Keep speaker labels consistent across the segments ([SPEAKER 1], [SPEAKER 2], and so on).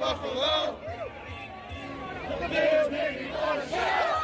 [SPEAKER 1] Buffalo. The Bills make me want to shout.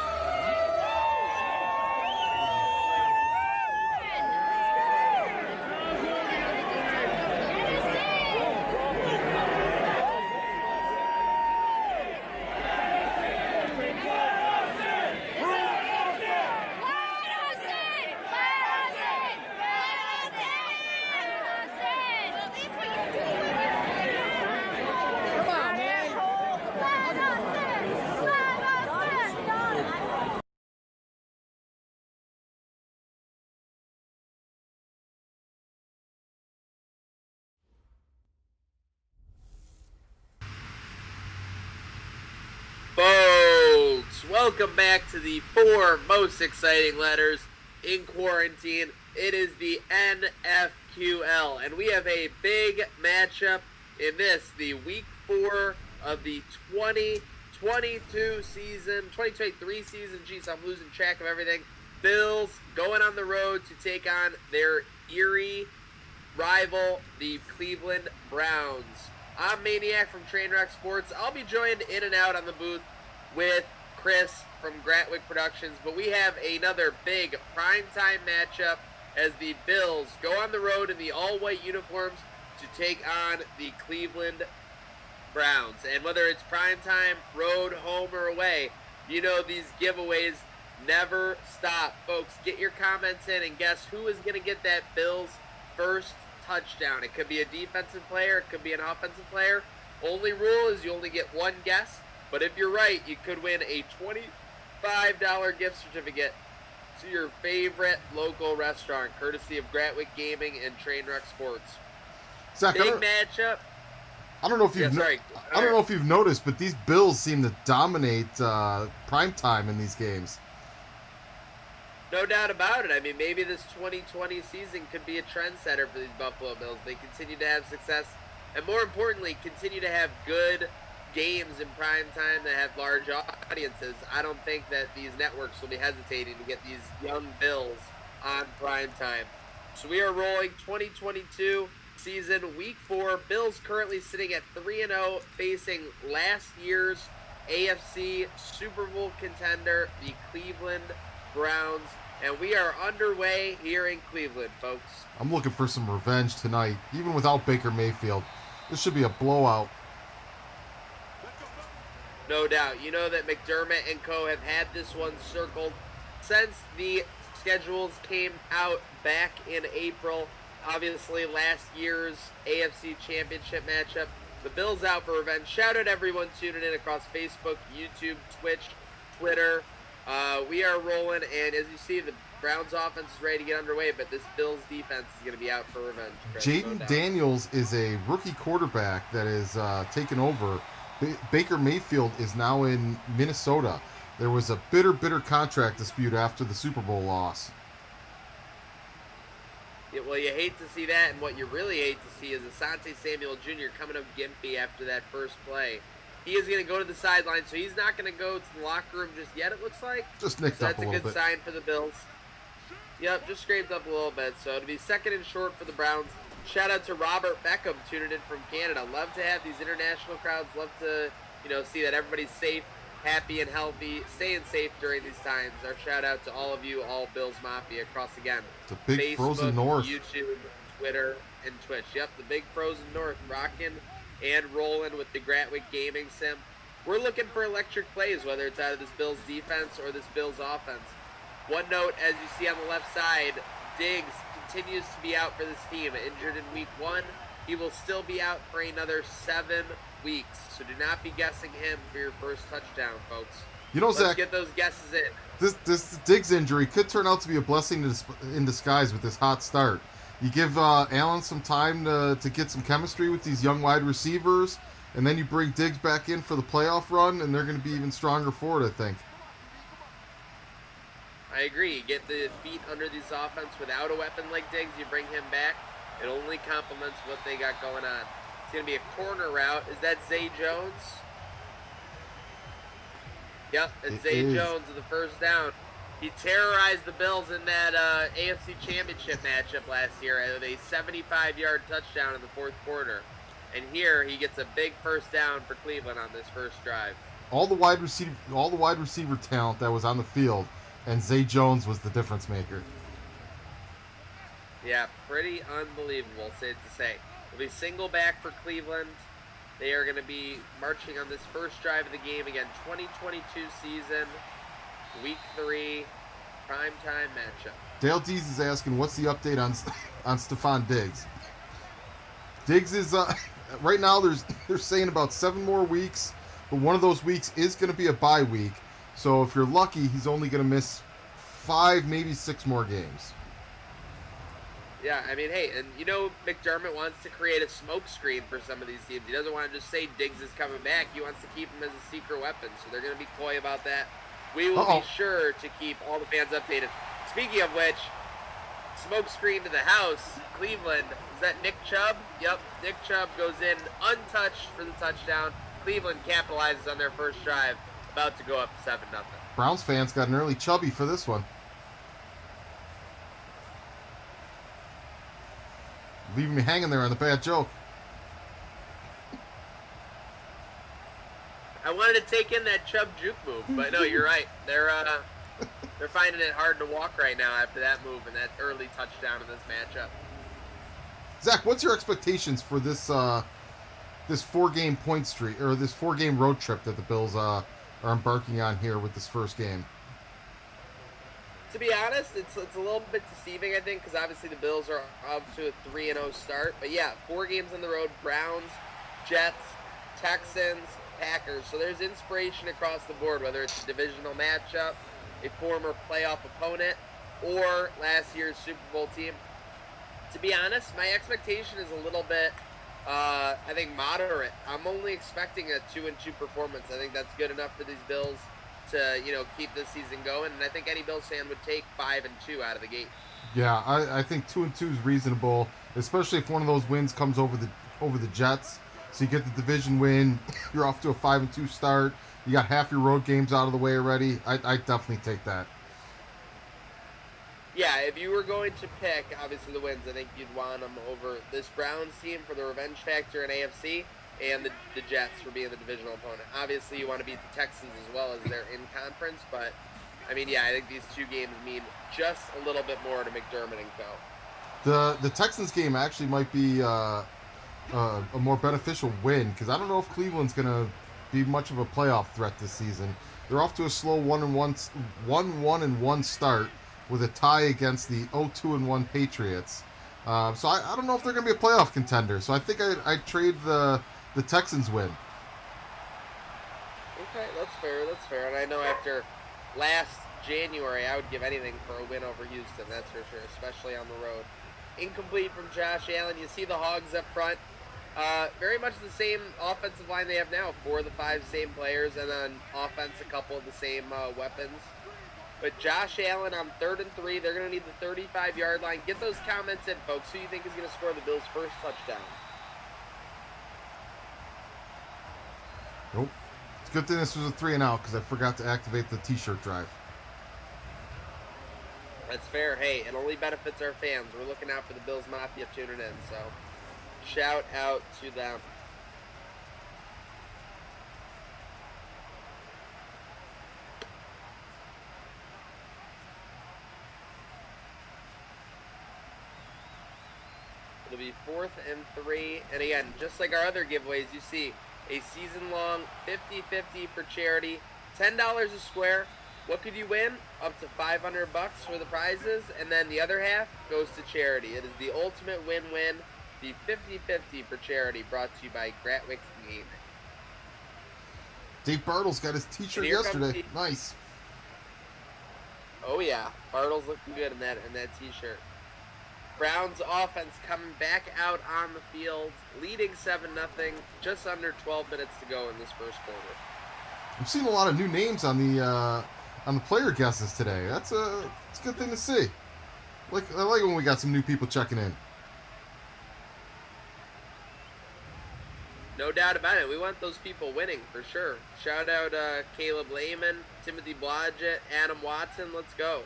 [SPEAKER 2] Folks, welcome back to the 4 most exciting letters in quarantine. It is the NFQL, and we have a big matchup in this, the week 4 of the 2022 season, 2023 season. Jeez, I'm losing track of everything. Bills going on the road to take on their eerie rival, the Cleveland Browns. I'm Maniac from Trainwreck Sports. I'll be joined in and out on the booth with Chris from Gratwick Productions, but we have another big primetime matchup as the Bills go on the road in the all-white uniforms to take on the Cleveland Browns. And whether it's primetime, road, home, or away, you know these giveaways never stop. Folks, get your comments in and guess who is going to get that Bills first touchdown. It could be a defensive player, it could be an offensive player. Only rule is you only get one guess, but if you're right, you could win a $25 gift certificate to your favorite local restaurant, courtesy of Gratwick Gaming and Trainwreck Sports.
[SPEAKER 3] Zach,
[SPEAKER 2] big matchup.
[SPEAKER 3] I don't know if you've I don't know if you've noticed, but these Bills seem to dominate primetime in these games.
[SPEAKER 2] No doubt about it. I mean, maybe this 2020 season could be a trendsetter for these Buffalo Bills. They continue to have success, and more importantly, continue to have good games in prime time that have large audiences. I don't think that these networks will be hesitating to get these young Bills on prime time. So we are rolling 2022 season, week 4. Bills currently sitting at 3-0, facing last year's AFC Super Bowl contender, the Cleveland Browns, and we are underway here in Cleveland, folks.
[SPEAKER 3] I'm looking for some revenge tonight, even without Baker Mayfield. This should be a blowout.
[SPEAKER 2] No doubt. You know that McDermott and co. have had this one circled since the schedules came out back in April. Obviously, last year's AFC Championship matchup. The Bills out for revenge. Shout out everyone tuning in across Facebook, YouTube, Twitch, Twitter. We are rolling, and as you see, the Browns offense is ready to get underway, but this Bills defense is going to be out for revenge.
[SPEAKER 3] Jaden Daniels is a rookie quarterback that is taken over. Baker Mayfield is now in Minnesota. There was a bitter contract dispute after the Super Bowl loss.
[SPEAKER 2] Yeah, well, you hate to see that, and what you really hate to see is Asante Samuel Jr. coming up gimpy after that first play. He is going to go to the sideline, so he's not going to go to the locker room just yet, it looks like.
[SPEAKER 3] Just nicked up a little bit.
[SPEAKER 2] That's a good sign for the Bills. Yep, just scraped up a little bit. So it'll be second and short for the Browns. Shout out to Robert Beckham tuning in from Canada. Love to have these international crowds. Love to, see that everybody's safe, happy, and healthy, staying safe during these times. Our shout out to all of you, all Bills Mafia across again.
[SPEAKER 3] The big
[SPEAKER 2] Facebook,
[SPEAKER 3] frozen north.
[SPEAKER 2] YouTube, Twitter, and Twitch. Yep, the big frozen north rocking and rolling with the Gratwick Gaming Sim. We're looking for electric plays, whether it's out of this Bills defense or this Bills offense. One note, as you see on the left side, Diggs continues to be out for this team. Injured in week 1. He will still be out for another 7 weeks. So do not be guessing him for your first touchdown, folks. Let's
[SPEAKER 3] Zach,
[SPEAKER 2] get those guesses in.
[SPEAKER 3] This Diggs injury could turn out to be a blessing in disguise with this hot start. You give Allen some time to get some chemistry with these young wide receivers, and then you bring Diggs back in for the playoff run, and they're going to be even stronger for it, I think.
[SPEAKER 2] I agree. You get the feet under this offense without a weapon like Diggs. You bring him back. It only complements what they got going on. It's going to be a corner route. Is that Zay Jones? Yep, it's Zay Jones with the first down. He terrorized the Bills in that AFC Championship matchup last year with a 75-yard touchdown in the fourth quarter. And here he gets a big first down for Cleveland on this first drive.
[SPEAKER 3] All the wide receiver talent that was on the field, and Zay Jones was the difference maker.
[SPEAKER 2] Yeah, pretty unbelievable, safe to say. It'll be single back for Cleveland. They are going to be marching on this first drive of the game. Again, 2022 season, week 3, primetime matchup.
[SPEAKER 3] Dale Dees is asking, what's the update on Stephon Diggs? Diggs is, right now they're saying about 7 more weeks, but one of those weeks is going to be a bye week. So if you're lucky, he's only going to miss 5, maybe 6 more games.
[SPEAKER 2] Yeah, I mean, hey, and you know McDermott wants to create a smoke screen for some of these teams. He doesn't want to just say Diggs is coming back. He wants to keep him as a secret weapon, so they're going to be coy about that. We will be sure to keep all the fans updated. Speaking of which, smoke screen to the house, Cleveland. Is that Nick Chubb? Yep, Nick Chubb goes in untouched for the touchdown. Cleveland capitalizes on their first drive, about to go up 7-0.
[SPEAKER 3] Browns fans got an early chubby for this one. Leaving me hanging there on the bad joke.
[SPEAKER 2] I wanted to take in that Chubb juke move, but no, you're right. They're finding it hard to walk right now after that move and that early touchdown in this matchup.
[SPEAKER 3] Zach, what's your expectations for this this 4-game point streak, or this 4-game road trip that the Bills are embarking on here with this first game?
[SPEAKER 2] To be honest, it's a little bit deceiving, I think, because obviously the Bills are up to a 3-0 start. But yeah, 4 games on the road: Browns, Jets, Texans, Packers. So there's inspiration across the board, whether it's a divisional matchup, a former playoff opponent, or last year's Super Bowl team. To be honest, my expectation is a little bit, I think, moderate. I'm only expecting a 2-2 performance. I think that's good enough for these Bills to, keep this season going, and I think any Bills fan would take 5-2 out of the gate.
[SPEAKER 3] Yeah, I think 2-2 is reasonable, especially if one of those wins comes over the Jets. So you get the division win, you're off to a 5-2 start. You got half your road games out of the way already. I definitely take that.
[SPEAKER 2] Yeah, if you were going to pick, obviously, the wins, I think you'd want them over this Browns team for the revenge factor in AFC, and the Jets for being the divisional opponent. Obviously, you want to beat the Texans as well, as they're in conference, but, I mean, yeah, I think these 2 games mean just a little bit more to McDermott and co.
[SPEAKER 3] The Texans game actually might be a more beneficial win, because I don't know if Cleveland's going to be much of a playoff threat this season. They're off to a slow 1-1 start with a tie against the 0-2-1 Patriots. So I don't know if they're going to be a playoff contender. So I think I'd trade the Texans win.
[SPEAKER 2] Okay, that's fair. And I know after last January, I would give anything for a win over Houston, that's for sure, especially on the road. Incomplete from Josh Allen. You see the Hogs up front. Very much the same offensive line they have now. 4 of the 5 same players, and then offense, a couple of the same weapons. But Josh Allen on 3rd and 3, they're going to need the 35-yard line. Get those comments in, folks. Who do you think is going to score the Bills' first touchdown?
[SPEAKER 3] Nope. It's a good thing this was a 3-and-out, because I forgot to activate the T-shirt drive.
[SPEAKER 2] That's fair. Hey, it only benefits our fans. We're looking out for the Bills Mafia tuning in, so shout out to them. It'll be 4th and 3. And again, just like our other giveaways, you see a season-long 50-50 for charity, $10 a square. What could you win? Up to $500 for the prizes, and then the other half goes to charity. It is the ultimate win-win, the 50-50 for charity, brought to you by Gratwick Gaming.
[SPEAKER 3] Dave Bartles got his T-shirt yesterday. Nice.
[SPEAKER 2] Oh yeah, Bartles looking good in that T-shirt. Browns offense coming back out on the field, leading 7-0, just under 12 minutes to go in this first quarter.
[SPEAKER 3] I'm seeing a lot of new names on the player guesses today. It's a good thing to see. I like when we got some new people checking in.
[SPEAKER 2] No doubt about it. We want those people winning for sure. Shout out Caleb Lehman, Timothy Blodgett, Adam Watson. Let's go.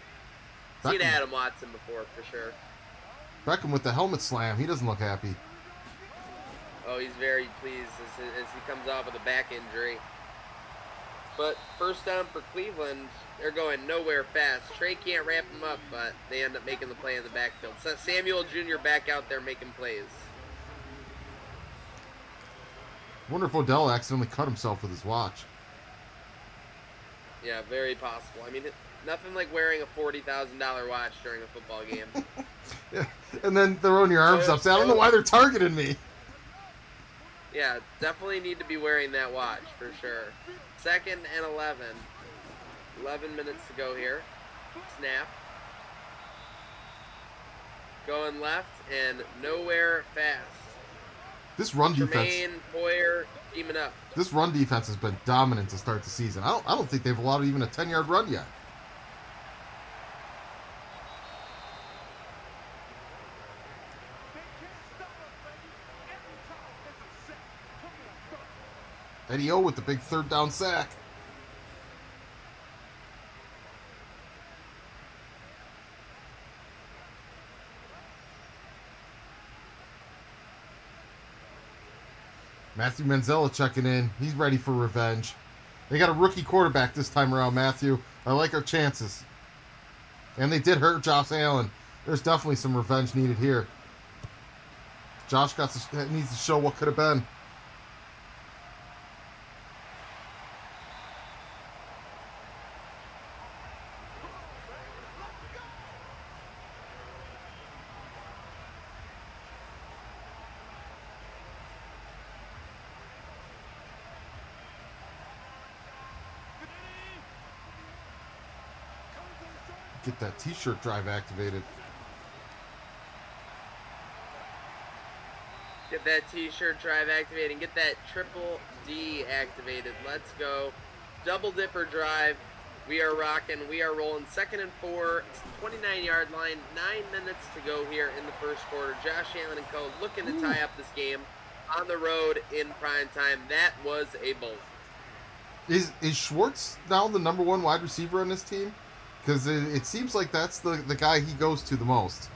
[SPEAKER 2] Seen Adam Watson before for sure.
[SPEAKER 3] Beckham with the helmet slam. He doesn't look happy.
[SPEAKER 2] Oh, he's very pleased as he comes off with a back injury. But first down for Cleveland. They're going nowhere fast. Trey can't wrap them up, but they end up making the play in the backfield. So Samuel Jr. back out there making plays.
[SPEAKER 3] Wonder if Odell accidentally cut himself with his watch.
[SPEAKER 2] Yeah, very possible. I mean, nothing like wearing a $40,000 watch during a football game.
[SPEAKER 3] Yeah, and then throwing your arms up. I don't know why they're targeting me.
[SPEAKER 2] Yeah, definitely need to be wearing that watch for sure. 2nd and 11. 11 minutes to go here. Snap. Going left and nowhere fast.
[SPEAKER 3] This run defense.
[SPEAKER 2] Jermaine Poyer teaming up.
[SPEAKER 3] This run defense has been dominant to start the season. I don't think they've allowed even a 10-yard run yet. Eddie O with the big 3rd down sack. Matthew Manzella checking in. He's ready for revenge. They got a rookie quarterback this time around, Matthew. I like our chances. And they did hurt Josh Allen. There's definitely some revenge needed here. Josh needs to show what could have been. Get that t-shirt drive activated.
[SPEAKER 2] Get that t-shirt drive activated and get that triple D activated. Let's go. Double dipper drive. We are rocking. We are rolling. 2nd and 4. It's the 29-yard line. 9 minutes to go here in the first quarter. Josh Allen and co. looking to tie up this game on the road in prime time. That was a bolt.
[SPEAKER 3] Is Schwartz now the number 1 wide receiver on this team? Because it seems like that's the guy he goes to the most.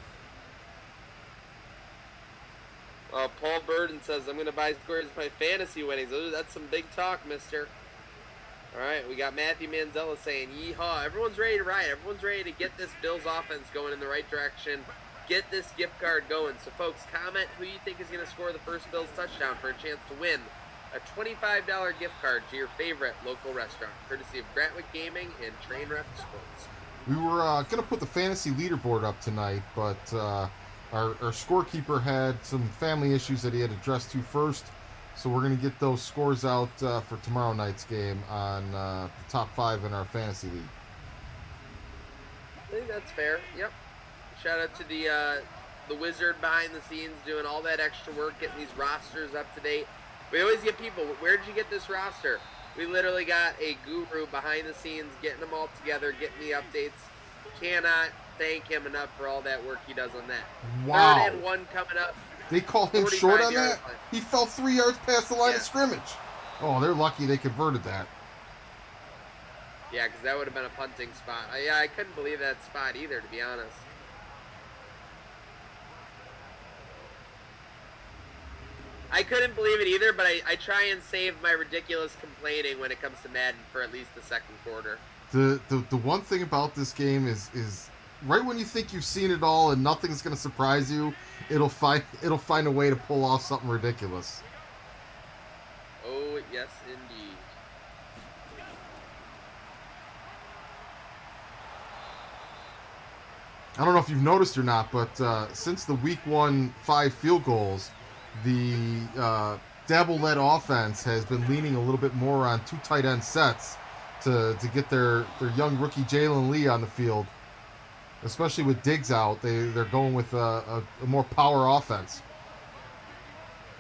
[SPEAKER 2] Paul Burden says, I'm going to buy scores my fantasy winnings. That's some big talk, mister. All right, we got Matthew Manzella saying, yeehaw. Everyone's ready to ride. Everyone's ready to get this Bills offense going in the right direction. Get this gift card going. So, folks, comment who you think is going to score the first Bills touchdown for a chance to win a $25 gift card to your favorite local restaurant, courtesy of Grantwick Gaming and Trainwreck Sports.
[SPEAKER 3] We were going to put the fantasy leaderboard up tonight, but our scorekeeper had some family issues that he had addressed to first, so we're going to get those scores out for tomorrow night's game on the top 5 in our fantasy league.
[SPEAKER 2] I think that's fair. Yep. Shout out to the wizard behind the scenes doing all that extra work, getting these rosters up to date. We always get people, where did you get this roster? We literally got a guru behind the scenes getting them all together, getting the updates. Cannot thank him enough for all that work he does on that.
[SPEAKER 3] Wow.
[SPEAKER 2] 3rd and 1 coming up.
[SPEAKER 3] They call him short on that?
[SPEAKER 2] Line.
[SPEAKER 3] He fell 3 yards past the line of scrimmage. Oh, they're lucky they converted that.
[SPEAKER 2] Yeah, because that would have been a punting spot. I couldn't believe that spot either, to be honest. I couldn't believe it either, but I try and save my ridiculous complaining when it comes to Madden for at least the second quarter.
[SPEAKER 3] The one thing about this game is right when you think you've seen it all and nothing's going to surprise you, it'll find a way to pull off something ridiculous.
[SPEAKER 2] Oh, yes, indeed.
[SPEAKER 3] I don't know if you've noticed or not, but since the Week 1 5 field goals, the Dabble-led offense has been leaning a little bit more on 2 tight end sets to get their young rookie Jalen Lee on the field. Especially with Diggs out, they're going with a more power offense.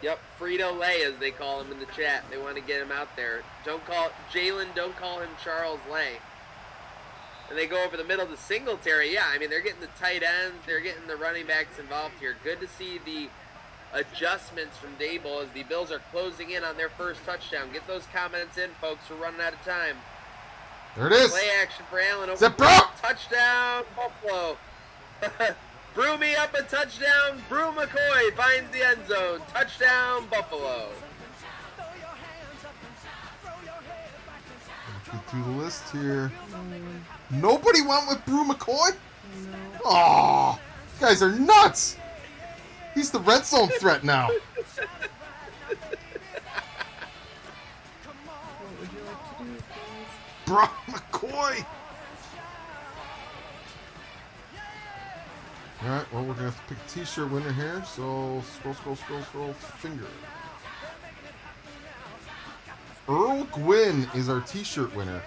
[SPEAKER 2] Yep, Frito-Lay, as they call him in the chat. They want to get him out there. Don't call him Charles Lay. And they go over the middle to Singletary. Yeah, I mean, they're getting the tight ends. They're getting the running backs involved here. Good to see the adjustments from Dable as the Bills are closing in on their first touchdown. Get those comments in, folks. We're running out of time.
[SPEAKER 3] There it is.
[SPEAKER 2] Play action for Allen.
[SPEAKER 3] Zip, bro.
[SPEAKER 2] Touchdown, Buffalo. Brew me up a touchdown. Brew McCoy finds the end zone. Touchdown, Buffalo.
[SPEAKER 3] Get through the list here. Nobody went with Brew McCoy? Oh, you guys are nuts. He's the red zone threat now.
[SPEAKER 1] What would you like to do, guys?
[SPEAKER 3] Brew McCoy. All right, well, we're going to have to pick a t-shirt winner here. So, scroll, finger. Earl Gwynn is our t-shirt winner.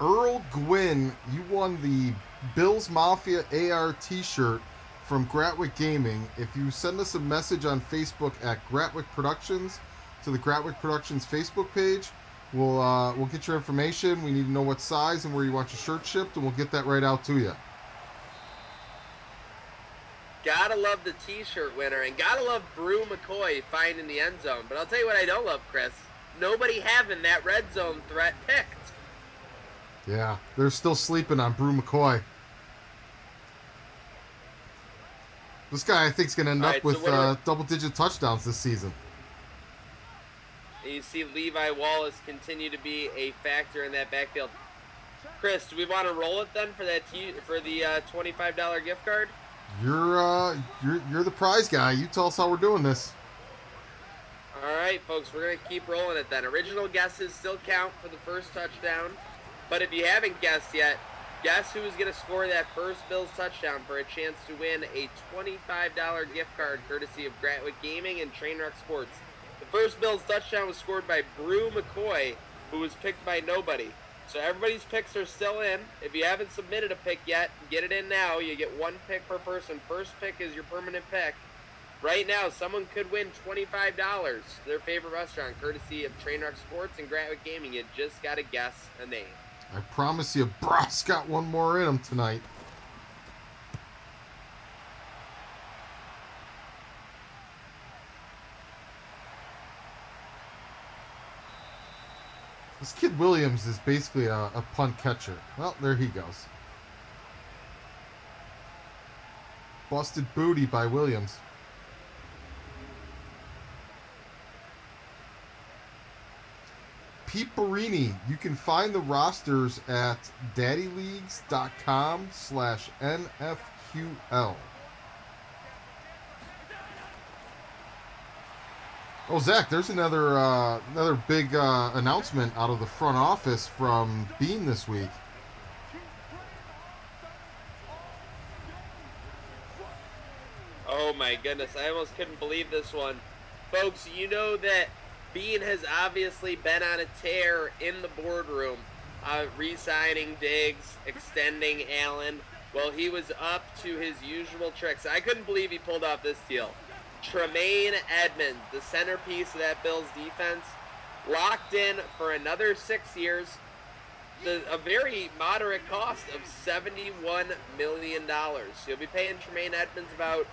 [SPEAKER 3] Earl Gwynn, you won the Bills Mafia AR t-shirt from Gratwick Gaming. If you send us a message on Facebook at Gratwick Productions to the Gratwick Productions Facebook page, we'll get your information. We need to know what size and where you want your shirt shipped, and we'll get that right out to you.
[SPEAKER 2] Gotta love the t-shirt winner, and gotta love Brew McCoy finding the end zone. But I'll tell you what I don't love, Chris. Nobody having that red zone threat picked.
[SPEAKER 3] Yeah, they're still sleeping on Brew McCoy. This guy, I think, is going to end up with double-digit touchdowns this season.
[SPEAKER 2] And you see Levi Wallace continue to be a factor in that backfield. Chris, do we want to roll it then for that for the $25 gift card?
[SPEAKER 3] You're the prize guy. You tell us how we're doing this.
[SPEAKER 2] All right, folks, we're going to keep rolling it then. Original guesses still count for the first touchdown. But if you haven't guessed yet, guess who's going to score that first Bills touchdown for a chance to win a $25 gift card courtesy of Gratwick Gaming and Trainwreck Sports. The first Bills touchdown was scored by Brew McCoy, who was picked by nobody. So everybody's picks are still in. If you haven't submitted a pick yet, get it in now. You get one pick per person. First pick is your permanent pick. Right now, someone could win $25 to their favorite restaurant, courtesy of Trainwreck Sports and Gratwick Gaming. You just got to guess a name.
[SPEAKER 3] I promise you, Brock's got one more in him tonight. This kid Williams is basically a punt catcher. Well, there he goes. Busted booty by Williams. Pete Barini, you can find the rosters at daddyleagues.com/NFQL. Oh, Zach, there's another big announcement out of the front office from Bean this week.
[SPEAKER 2] Oh my goodness, I almost couldn't believe this one. Folks, you know that Bean has obviously been on a tear in the boardroom, re-signing Diggs, extending Allen. Well, he was up to his usual tricks. I couldn't believe he pulled off this deal. Tremaine Edmonds, the centerpiece of that Bills defense, locked in for another 6 years, a very moderate cost of $71 million. You'll be paying Tremaine Edmonds about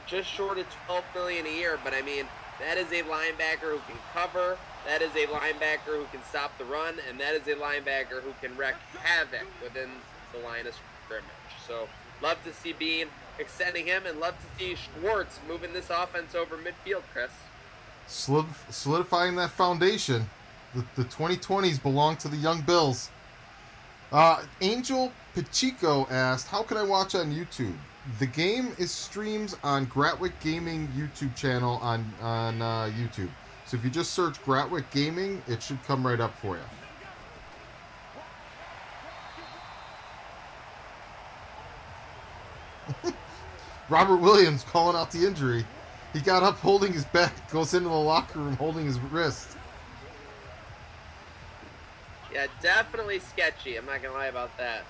[SPEAKER 2] just short of $12 million a year, but I mean, that is a linebacker who can cover, that is a linebacker who can stop the run, and that is a linebacker who can wreak havoc within the line of scrimmage. So, love to see Bean extending him, and love to see Schwartz moving this offense over midfield, Chris.
[SPEAKER 3] Solidifying that foundation. The 2020s belong to the young Bills. Angel Pacheco asked, how can I watch on YouTube? The game is streams on Gratwick Gaming YouTube channel on YouTube. So if you just search Gratwick Gaming, it should come right up for you. Robert Williams calling out the injury. He got up holding his back, goes into the locker room holding his wrist.
[SPEAKER 2] Yeah, definitely sketchy. I'm not going to lie about that.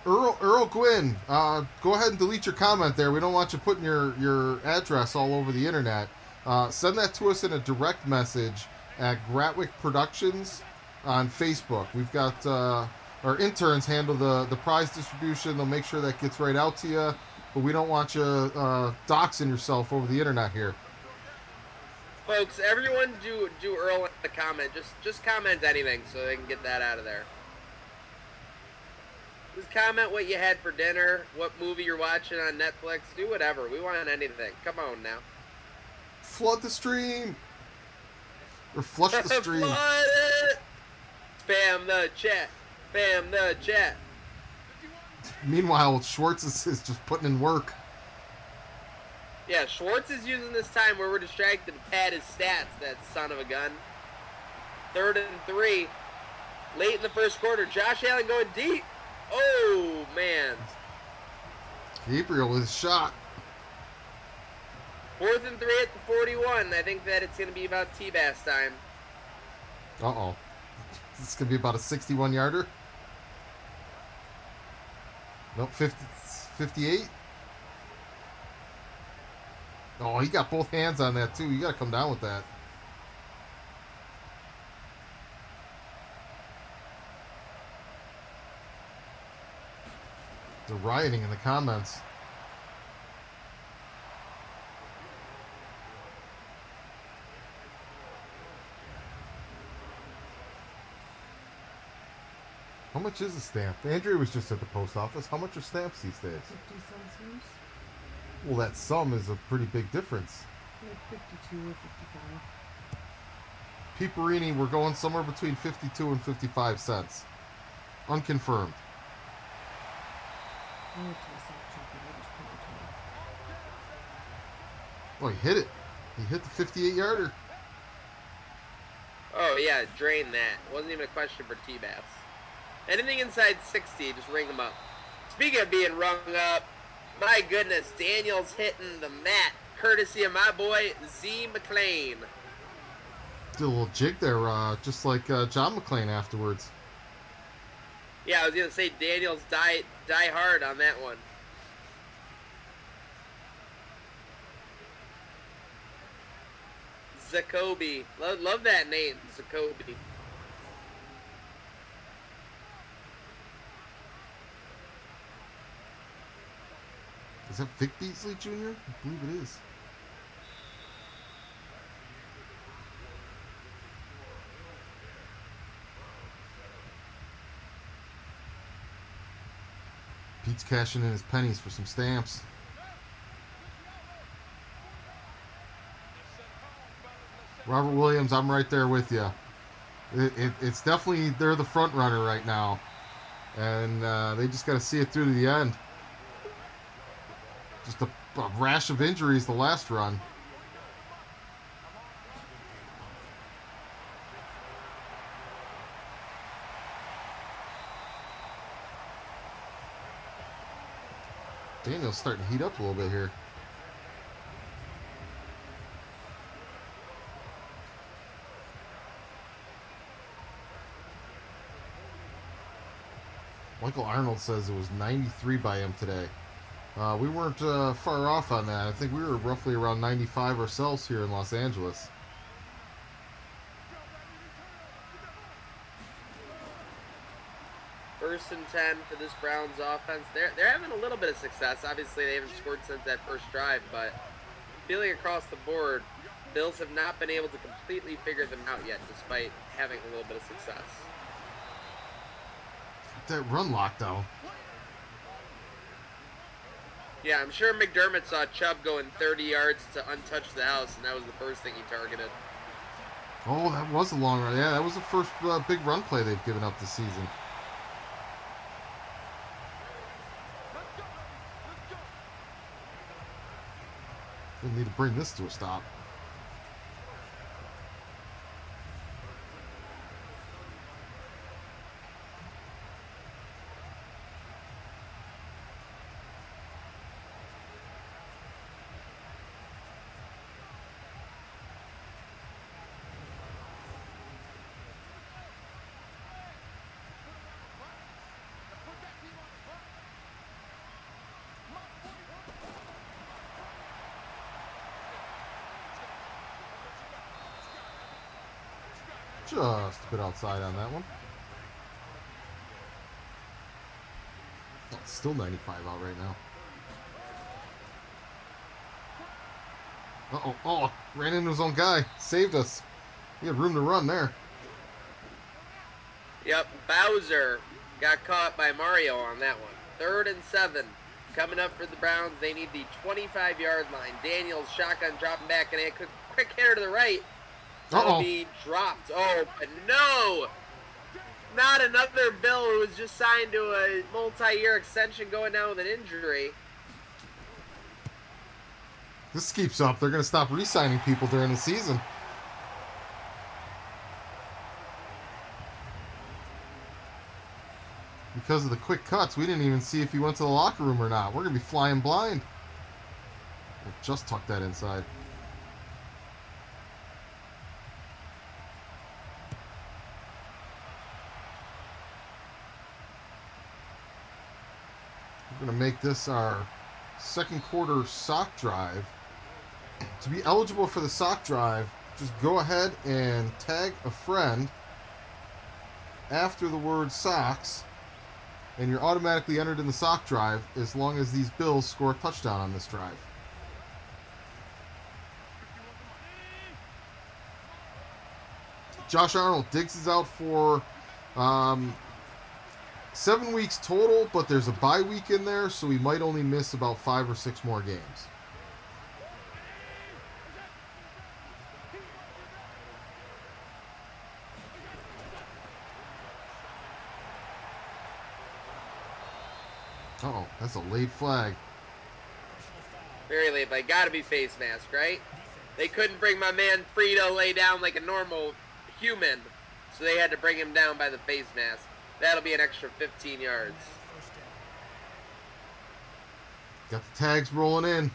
[SPEAKER 3] Earl Gwynn, go ahead and delete your comment there. We don't want you putting your address all over the internet. Send that to us in a direct message at Gratwick Productions on Facebook. We've got our interns handle the prize distribution. They'll make sure that gets right out to you. But we don't want you doxing yourself over the internet here.
[SPEAKER 2] Folks, everyone do Earl in the comment. Just comment anything so they can get that out of there. Just comment what you had for dinner, what movie you're watching on Netflix. Do whatever. We want anything. Come on now.
[SPEAKER 3] Flood the stream. Or flush the stream.
[SPEAKER 2] Flood it! Spam the chat. Spam the chat.
[SPEAKER 3] Meanwhile, Schwartz is just putting in work.
[SPEAKER 2] Yeah, Schwartz is using this time where we're distracted to pad his stats, that son of a gun. 3rd and 3. Late in the first quarter, Josh Allen going deep. Oh, man.
[SPEAKER 3] Gabriel with his shot.
[SPEAKER 2] 4th and 3 at the 41. I think that it's going to be about T-Bass time.
[SPEAKER 3] Uh-oh. This is going to be about a 61-yarder. Nope, 58. Oh, he got both hands on that, too. You got to come down with that. They're rioting in the comments. How much is a stamp? Andrea was just at the post office. How much are stamps these days?
[SPEAKER 1] 50 cents.
[SPEAKER 3] Well, that sum is a pretty big difference.
[SPEAKER 1] Like 52 or 55.
[SPEAKER 3] Peperini, we're going somewhere between 52 and 55 cents. Unconfirmed.
[SPEAKER 1] I went to the sock chocolate. I just put it
[SPEAKER 3] Oh, he hit it. He hit the 58-yarder.
[SPEAKER 2] Oh, yeah, drain that. Wasn't even a question for T-Bass. Anything inside 60, just ring them up. Speaking of being rung up, my goodness, Daniel's hitting the mat, courtesy of my boy, Z McClain.
[SPEAKER 3] Did a little jig there, just like John McClane afterwards.
[SPEAKER 2] Yeah, I was going to say Daniel's die hard on that one. Zacoby. Love that name, Zacoby.
[SPEAKER 3] Is that Vic Beasley Jr.? I believe it is. Pete's cashing in his pennies for some stamps. Robert Williams, I'm right there with you. It's definitely, they're the front runner right now. And they just got to see it through to the end. Just a rash of injuries the last run. Daniel's starting to heat up a little bit here. Michael Arnold says it was 93 by him today. We weren't far off on that. I think we were roughly around 95 ourselves here in Los Angeles.
[SPEAKER 2] First and 10 for this Browns offense. They're having a little bit of success. Obviously, they haven't scored since that first drive, but feeling across the board, Bills have not been able to completely figure them out yet, despite having a little bit of success.
[SPEAKER 3] That run lockdown.
[SPEAKER 2] Yeah, I'm sure McDermott saw Chubb going 30 yards to untouch the house, and that was the first thing he targeted.
[SPEAKER 3] Oh, that was a long run. Yeah, that was the first big run play they've given up this season. They need to bring this to a stop. Just a bit outside on that one. Oh, it's still 95 out right now. Uh-oh. Oh, ran into his own guy. Saved us. He had room to run there.
[SPEAKER 2] Yep, Bowser got caught by Mario on that one. 3rd and 7. Coming up for the Browns. They need the 25-yard line. Daniels, shotgun, dropping back, and a quick hitter to the right. That'll be dropped. Oh, but no! Not another Bill who was just signed to a multi-year extension going down with an injury.
[SPEAKER 3] This keeps up. They're going to stop re-signing people during the season. Because of the quick cuts, we didn't even see if he went to the locker room or not. We're going to be flying blind. We'll just tuck that inside. We're going to make this our second quarter sock drive. To be eligible for the sock drive, just go ahead and tag a friend after the word socks, and you're automatically entered in the sock drive as long as these Bills score a touchdown on this drive. Josh Arnold. Diggs is out for 7 weeks total, but there's a bye week in there, so he might only miss about 5 or 6 more games. Uh-oh, that's a late flag.
[SPEAKER 2] Very late, but gotta be face mask, right? They couldn't bring my man Frito lay down like a normal human, so they had to bring him down by the face mask. That'll be an extra 15 yards.
[SPEAKER 3] Got the tags rolling in.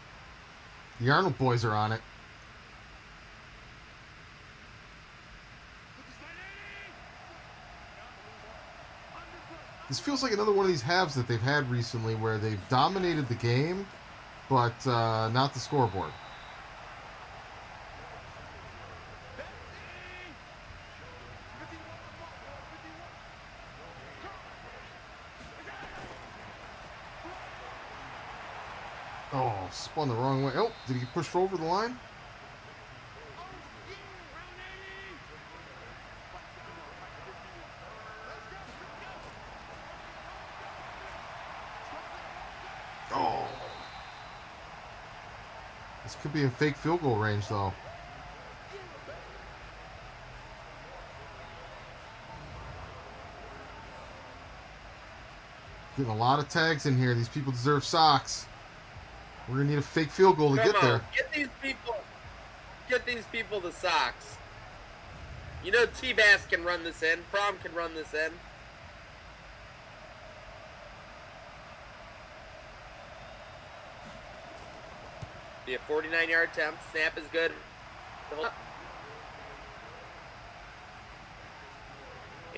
[SPEAKER 3] The Arnold boys are on it. This feels like another one of these halves that they've had recently where they've dominated the game, but not the scoreboard. Oh, spun the wrong way. Oh, did he push over the line? Oh. This could be in fake field goal range, though. Getting a lot of tags in here. These people deserve socks. We're gonna need a fake field goal to get there.
[SPEAKER 2] Get these people the socks. You know T-Bass can run this in. Fromm can run this in. Be a 49-yard attempt. Snap is good.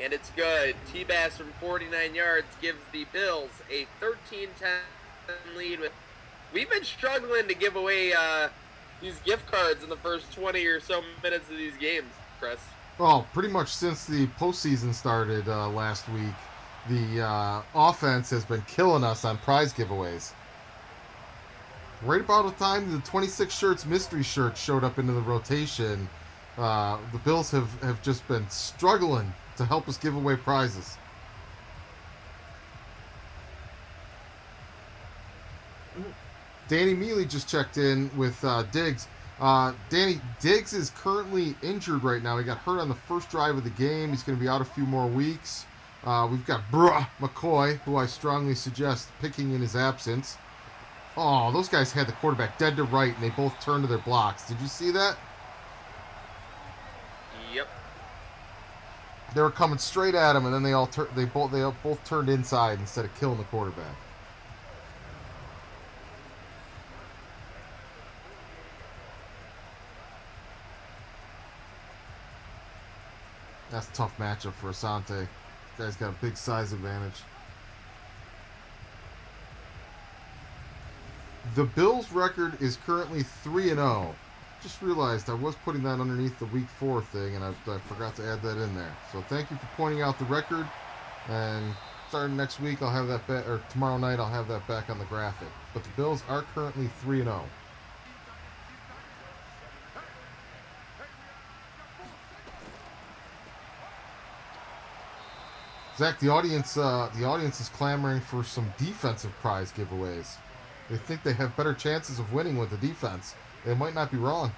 [SPEAKER 2] And it's good. T-Bass from 49 yards gives the Bills a 13-10 lead. We've been struggling to give away these gift cards in the first 20 or so minutes of these games, Chris.
[SPEAKER 3] Well, pretty much since the postseason started last week, the offense has been killing us on prize giveaways. Right about the time the 26 shirts mystery shirt showed up into the rotation, the Bills have just been struggling to help us give away prizes. Danny Mealy just checked in with Diggs. Danny, Diggs is currently injured right now. He got hurt on the first drive of the game. He's going to be out a few more weeks. We've got McCoy, who I strongly suggest picking in his absence. Oh, those guys had the quarterback dead to right, and they both turned to their blocks. Did you see that?
[SPEAKER 2] Yep.
[SPEAKER 3] They were coming straight at him, and then they both turned inside instead of killing the quarterback. That's a tough matchup for Asante. This guy's got a big size advantage. The Bills' record is currently 3-0. Just realized I was putting that underneath the week 4 thing, and I forgot to add that in there. So thank you for pointing out the record. And starting next week, I'll have that back, or tomorrow night, I'll have that back on the graphic. But the Bills are currently 3-0. Zach, the audience is clamoring for some defensive prize giveaways. They think they have better chances of winning with the defense. They might not be wrong.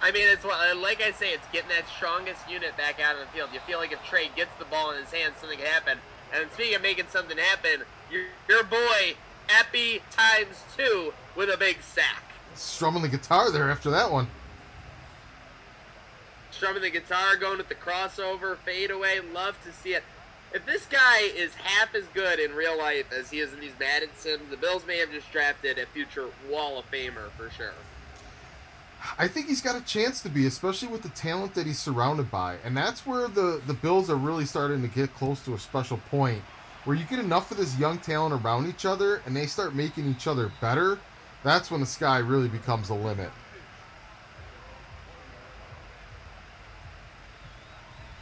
[SPEAKER 2] I mean, it's like I say, it's getting that strongest unit back out on the field. You feel like if Trey gets the ball in his hands, something can happen. And speaking of making something happen, your boy, Epi ×2 with a big sack.
[SPEAKER 3] Strumming the guitar there after that one.
[SPEAKER 2] Strumming the guitar, going with the crossover, fadeaway. Love to see it. If this guy is half as good in real life as he is in these Madden sims, the Bills may have just drafted a future Wall of Famer for sure.
[SPEAKER 3] I think he's got a chance to be, especially with the talent that he's surrounded by. And that's where the Bills are really starting to get close to a special point, where you get enough of this young talent around each other and they start making each other better. That's when the sky really becomes the limit.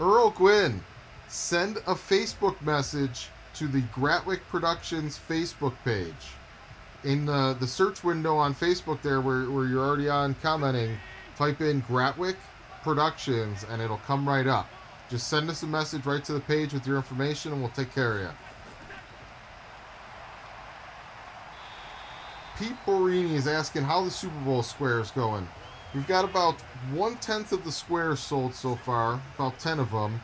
[SPEAKER 3] Earl Gwynn, send a Facebook message to the Gratwick Productions Facebook page. In the search window on Facebook there where you're already on commenting, type in Gratwick Productions and it'll come right up. Just send us a message right to the page with your information and we'll take care of you. Pete Borini is asking how the Super Bowl square is going. We've got about 1/10 of the squares sold so far, about 10 of them.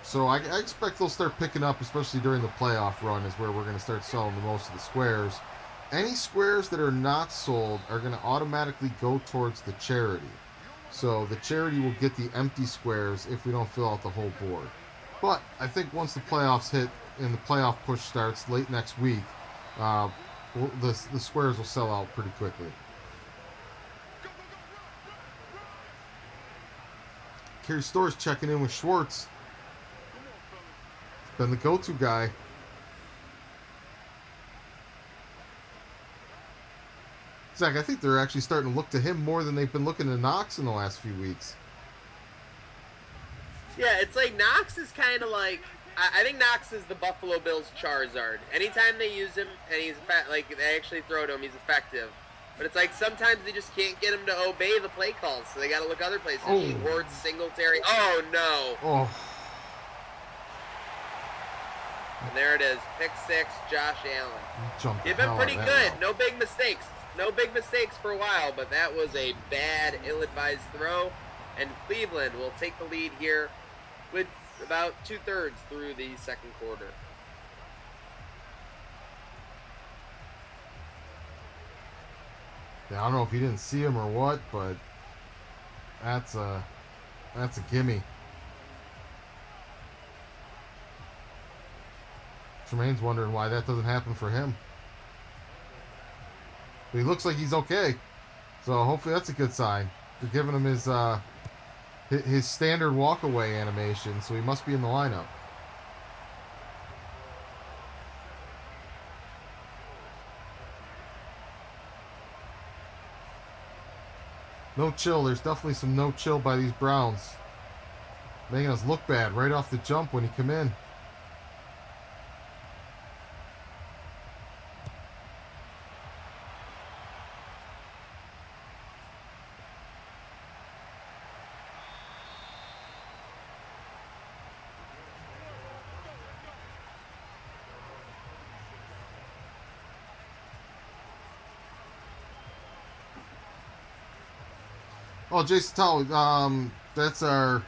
[SPEAKER 3] So I expect they'll start picking up, especially during the playoff run is where we're going to start selling the most of the squares. Any squares that are not sold are going to automatically go towards the charity. So the charity will get the empty squares if we don't fill out the whole board. But I think once the playoffs hit and the playoff push starts late next week, the squares will sell out pretty quickly. Kerry Storrs checking in with Schwartz. He's been the go-to guy. Zach, I think they're actually starting to look to him more than they've been looking to Knox in the last few weeks.
[SPEAKER 2] Yeah, it's like Knox is kind of like, I think Knox is the Buffalo Bills Charizard. Anytime they use him and he's like they actually throw to him, he's effective. But it's like sometimes they just can't get him to obey the play calls, so they got to look other places.
[SPEAKER 3] Oh.
[SPEAKER 2] Schwartz, Singletary. Oh no!
[SPEAKER 3] Oh.
[SPEAKER 2] And there it is, pick 6, Josh Allen.
[SPEAKER 3] He's
[SPEAKER 2] been pretty good. No big mistakes. No big mistakes for a while, but that was a bad, ill-advised throw. And Cleveland will take the lead here with about 2/3 through the second quarter.
[SPEAKER 3] Yeah, I don't know if you didn't see him or what, but that's a gimme. Tremaine's wondering why that doesn't happen for him. But he looks like he's okay, so hopefully that's a good sign. They're giving him his standard walk-away animation, so he must be in the lineup. No chill. There's definitely some no chill by these Browns. Making us look bad right off the jump when he come in. Oh, Jason Tall, that's our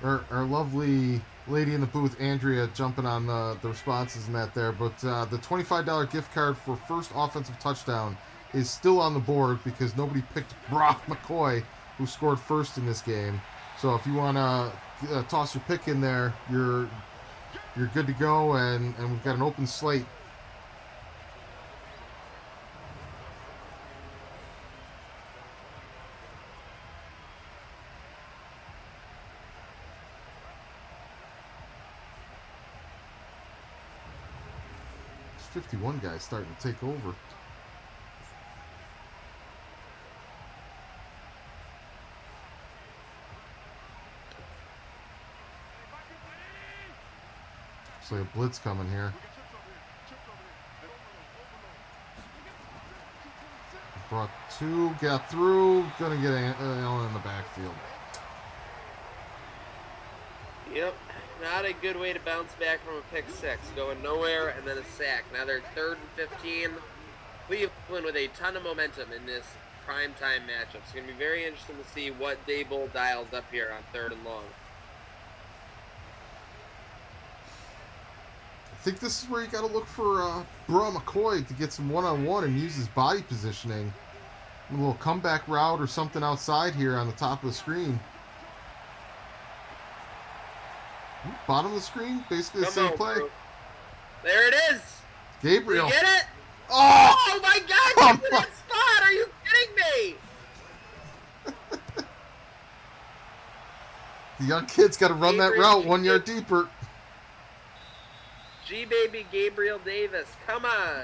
[SPEAKER 3] lovely lady in the booth, Andrea, jumping on the responses and that there. But the $25 gift card for first offensive touchdown is still on the board because nobody picked Brock McCoy, who scored first in this game. So if you want to toss your pick in there, you're good to go, and we've got an open slate. This 51 guy starting to take over. Looks like a blitz coming here. Brought two, got through. Gonna get Allen in the backfield.
[SPEAKER 2] Yep, not a good way to bounce back from a pick six. Going nowhere and then a sack. Now they're 3rd and 15. Cleveland with a ton of momentum in this primetime matchup. It's going to be very interesting to see what Dable dials up here on 3rd and long.
[SPEAKER 3] I think this is where you got to look for Bra McCoy to get some one-on-one and use his body positioning. A little comeback route or something outside here on the top of the screen. Bottom of the screen, basically the same play.
[SPEAKER 2] Bro. There it is.
[SPEAKER 3] Gabriel.
[SPEAKER 2] You get it?
[SPEAKER 3] Oh,
[SPEAKER 2] Oh my God! Get to that spot! Are you kidding me?
[SPEAKER 3] The young kid's got to run that route 1 yard deeper.
[SPEAKER 2] G-Baby Gabriel Davis. Come on.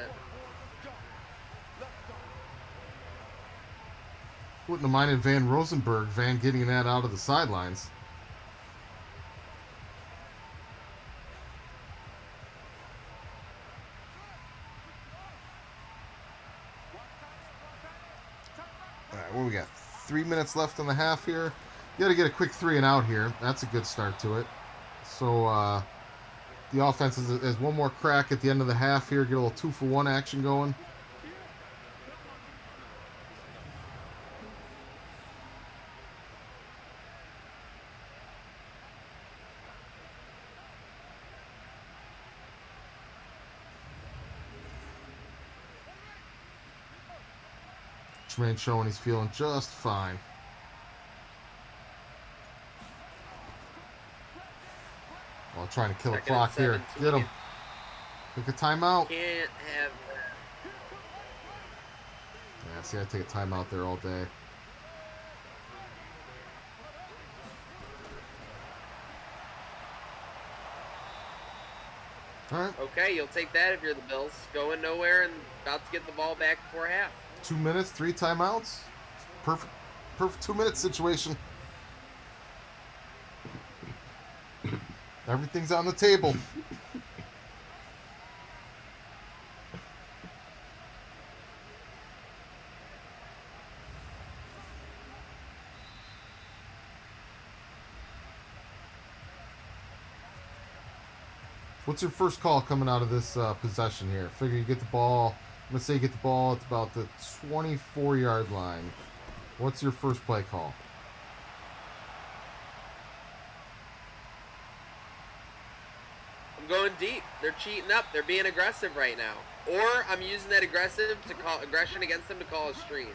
[SPEAKER 3] Wouldn't have minded Van Rosenberg, Van getting that out of the sidelines. All right, what do we got? 3 minutes left in the half here. You got to get a quick 3 and out here. That's a good start to it. So the offense has one more crack at the end of the half here. Get a little 2-for-1 action going. Tremaine showing he's feeling just fine. Well, trying to kill the clock here. Get him. Take a timeout.
[SPEAKER 2] Can't have that.
[SPEAKER 3] Yeah, see, I take a timeout there all day. All right.
[SPEAKER 2] Okay, you'll take that if you're the Bills. Going nowhere and about to get the ball back before half.
[SPEAKER 3] 2 minutes, 3 timeouts. Perfect 2-minute situation. Everything's on the table. What's your first call coming out of this possession here? Figure you get the ball. Let's say you get the ball at about the 24-yard line. What's your first play call?
[SPEAKER 2] I'm going deep. They're cheating up. They're being aggressive right now. Or I'm using that aggression against them to call a screen.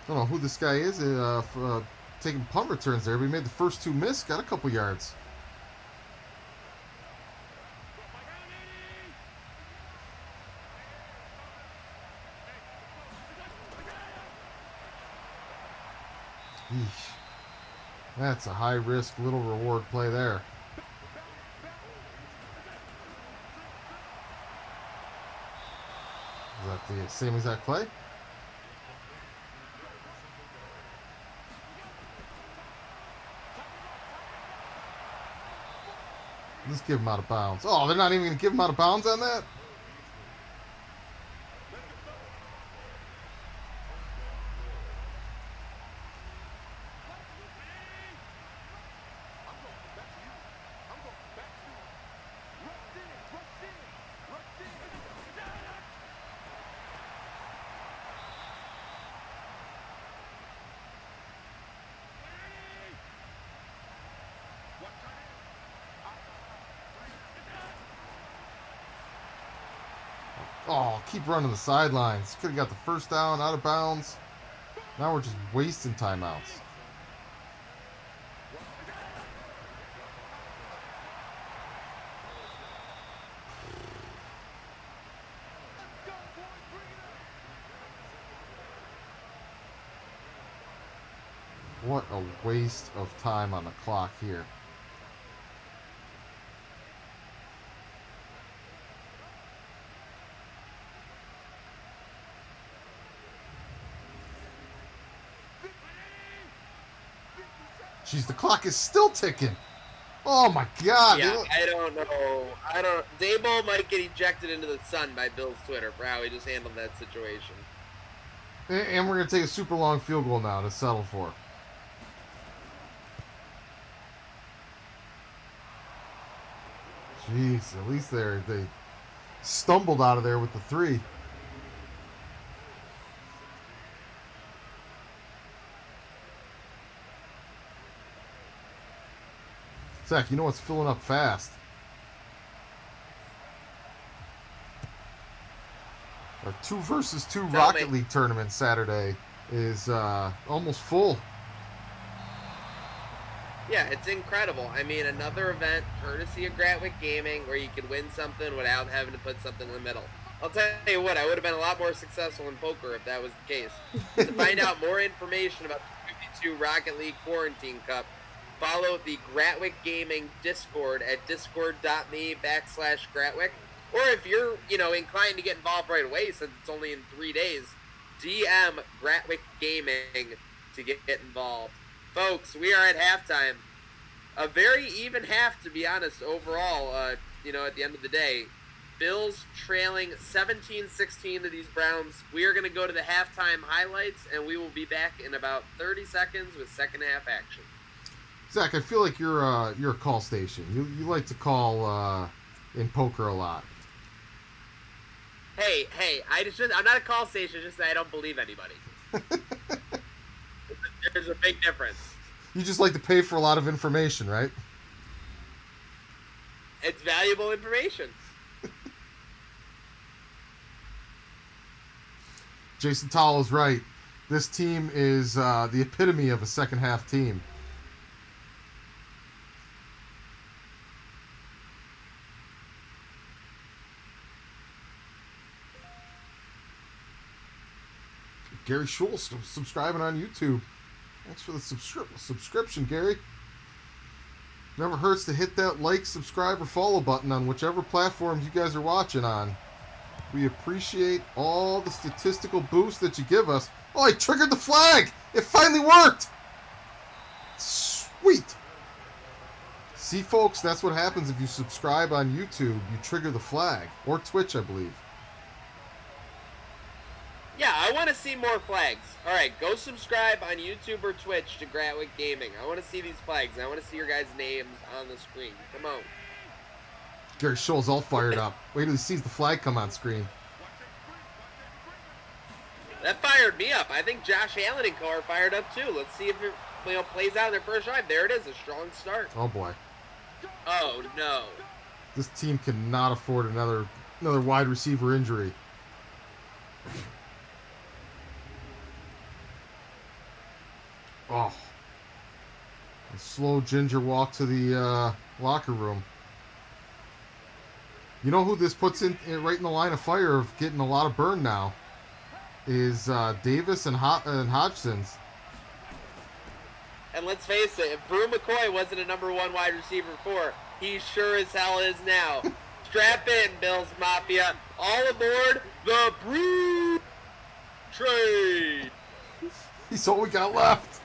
[SPEAKER 3] I don't know who this guy is taking punt returns there. We made the first 2 miss. Got a couple yards. Eesh. That's a high-risk, little reward play there. Is that the same exact play? Let's give him out of bounds. Oh, they're not even going to give him out of bounds on that? Oh, keep running the sidelines. Could have got the first down, out of bounds. Now we're just wasting timeouts. What a waste of time on the clock here. Jeez, the clock is still ticking. Oh my God!
[SPEAKER 2] Yeah, I don't know. Daboll might get ejected into the sun by Bill's Twitter for how he just handled that situation.
[SPEAKER 3] And we're gonna take a super long field goal now to settle for. Jeez, at least they stumbled out of there with the 3. Zach, you know what's filling up fast? Our 2 versus 2 Rocket League tournament Saturday is almost full.
[SPEAKER 2] Yeah, it's incredible. I mean, another event courtesy of Gratwick Gaming where you could win something without having to put something in the middle. I'll tell you what, I would have been a lot more successful in poker if that was the case. To find out more information about the 52 Rocket League Quarantine Cup, follow the Gratwick Gaming Discord at discord.me/Gratwick. Or if you're, inclined to get involved right away since it's only in 3 days, DM Gratwick Gaming to get involved. Folks, we are at halftime. A very even half, to be honest, overall, at the end of the day. Bills trailing 17-16 to these Browns. We are going to go to the halftime highlights, and we will be back in about 30 seconds with second half action.
[SPEAKER 3] Zach, I feel like you're a call station. You like to call in poker a lot.
[SPEAKER 2] Hey, I'm not a call station, just that I don't believe anybody. There's a big difference.
[SPEAKER 3] You just like to pay for a lot of information, right?
[SPEAKER 2] It's valuable information.
[SPEAKER 3] Jason Tall is right. This team is the epitome of a second half team. Gary Schultz subscribing on YouTube. Thanks for the subscription, Gary. Never hurts to hit that like, subscribe, or follow button on whichever platforms you guys are watching on. We appreciate all the statistical boost that you give us. Oh, I triggered the flag! It finally worked! Sweet! See, folks, that's what happens if you subscribe on YouTube. You trigger the flag. Or Twitch, I believe.
[SPEAKER 2] Yeah, I want to see more flags. All right, go subscribe on YouTube or Twitch to Gratwick Gaming. I want to see these flags. I want to see your guys' names on the screen. Come on.
[SPEAKER 3] Gary Scholl's all fired up. Wait till he sees the flag come on screen.
[SPEAKER 2] That fired me up. I think Josh Allen and co are fired up too. Let's see if it plays out in their first drive. There it is, a strong start.
[SPEAKER 3] Oh boy.
[SPEAKER 2] Oh no.
[SPEAKER 3] This team cannot afford another wide receiver injury. Oh. A slow ginger walk to the locker room. You know who this puts in right in the line of fire of getting a lot of burn now is Davis and Hodgson's.
[SPEAKER 2] And let's face it, if Brew McCoy wasn't a number 1 wide receiver 4, he sure as hell is now. Strap in, Bills Mafia. All aboard the Brew train.
[SPEAKER 3] He's all we got left.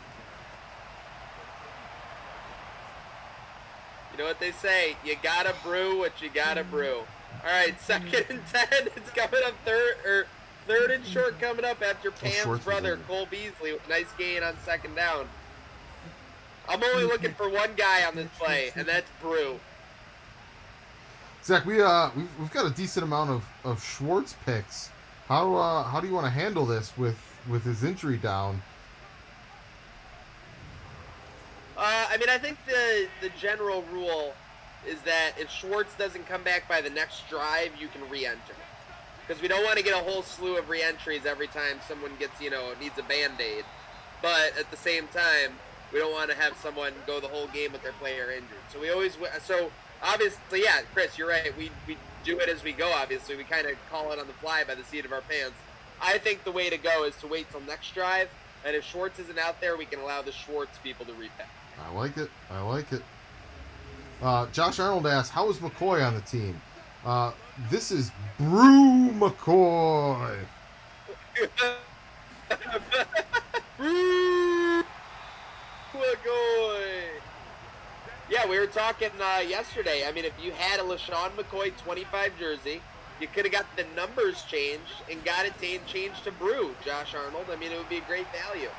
[SPEAKER 2] You know what they say, you gotta brew what you gotta brew. All right, 2nd and 10. It's coming up third and short coming up after Pam's brother, Cole Beasley, with a nice gain on 2nd down. I'm only looking for one guy on this play, and that's Brew.
[SPEAKER 3] Zach, we've got a decent amount of Schwartz picks. How do you want to handle this with his injury down?
[SPEAKER 2] I think the general rule is that if Schwartz doesn't come back by the next drive, you can re-enter. Because we don't want to get a whole slew of re-entries every time someone gets, needs a Band-Aid. But at the same time, we don't want to have someone go the whole game with their player injured. So obviously, yeah, Chris, you're right. We do it as we go, obviously. We kind of call it on the fly by the seat of our pants. I think the way to go is to wait till next drive, and if Schwartz isn't out there, we can allow the Schwartz people to repack.
[SPEAKER 3] I like it. Josh Arnold asks, how is McCoy on the team? This is Brew McCoy.
[SPEAKER 2] Brew McCoy. Yeah, we were talking yesterday. I mean, if you had a LaShawn McCoy 25 jersey, you could have got the numbers changed and got it changed to Brew, Josh Arnold. I mean, it would be a great value.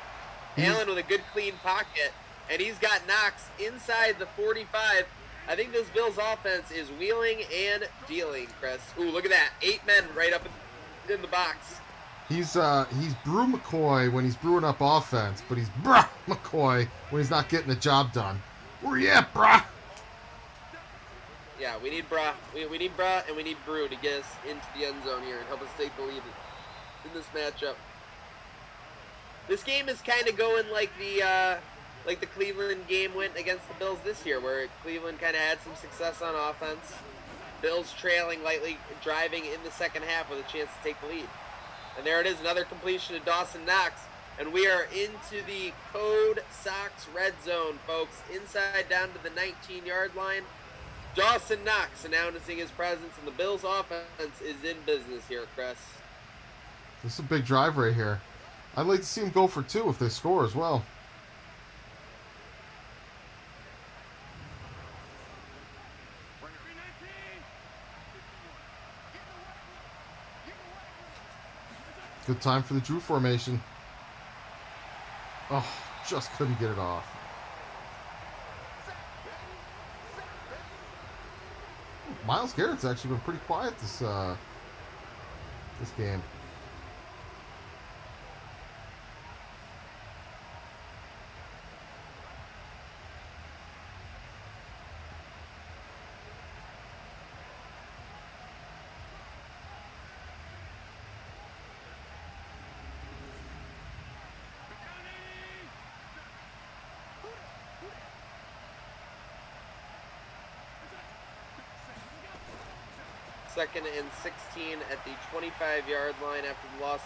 [SPEAKER 2] Allen with a good clean pocket, and he's got Knox inside the 45. I think this Bills offense is wheeling and dealing, Chris. Ooh, look at that. 8 men right up in the box.
[SPEAKER 3] He's Brew McCoy when he's brewing up offense, but he's Bruh McCoy when he's not getting the job done. Where you at, bruh?
[SPEAKER 2] Yeah, we need Bruh. We need Bruh and we need Brew to get us into the end zone here and help us take the lead in this matchup. This game is kind of going like the Cleveland game went against the Bills this year, where Cleveland kind of had some success on offense. Bills trailing lightly, driving in the second half with a chance to take the lead. And there it is, another completion to Dawson Knox. And we are into the Code Sox red zone, folks. Inside down to the 19-yard line. Dawson Knox announcing his presence, and the Bills offense is in business here, Chris.
[SPEAKER 3] This is a big drive right here. I'd like to see them go for 2 if they score as well. Good time for the Drew formation. Oh, just couldn't get it off. Myles Garrett's actually been pretty quiet this game.
[SPEAKER 2] Second and 16 at the 25-yard line after the loss.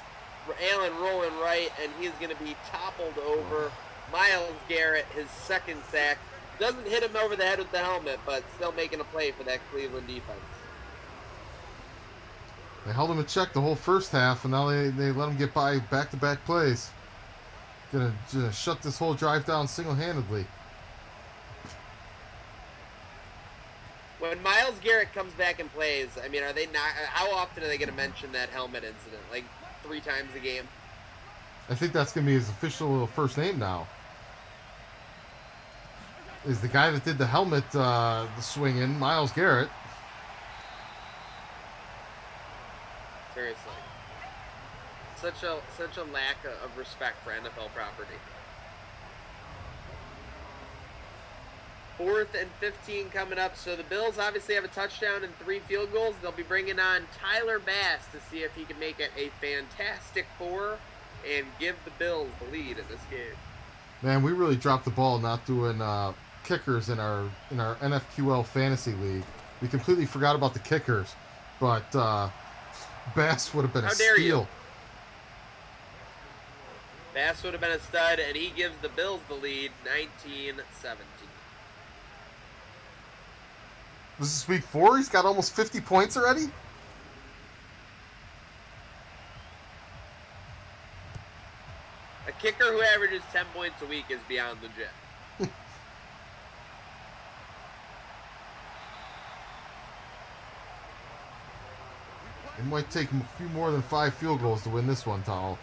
[SPEAKER 2] Allen rolling right, and he's going to be toppled over. Myles Garrett, his second sack. Doesn't hit him over the head with the helmet, but still making a play for that Cleveland defense.
[SPEAKER 3] They held him in check the whole first half, and now they let him get by back-to-back plays. Gonna shut this whole drive down single-handedly.
[SPEAKER 2] When Myles Garrett comes back and plays, I mean, are they not? How often are they going to mention that helmet incident? Like 3 times a game?
[SPEAKER 3] I think that's going to be his official first name now. Is the guy that did the helmet the swinging, Myles Garrett.
[SPEAKER 2] Seriously. Such a lack of respect for NFL property. 4th and 15 coming up. So the Bills obviously have a touchdown and 3 field goals. They'll be bringing on Tyler Bass to see if he can make it a fantastic 4 and give the Bills the lead in this game.
[SPEAKER 3] Man, we really dropped the ball not doing kickers in our NFQL fantasy league. We completely forgot about the kickers, but Bass would have been a steal.
[SPEAKER 2] You? Bass would have been a stud, and he gives the Bills the lead, 19-17.
[SPEAKER 3] This is week 4. He's got almost 50 points already.
[SPEAKER 2] A kicker who averages 10 points a week is beyond legit.
[SPEAKER 3] It might take him a few more than 5 field goals to win this one, Towel.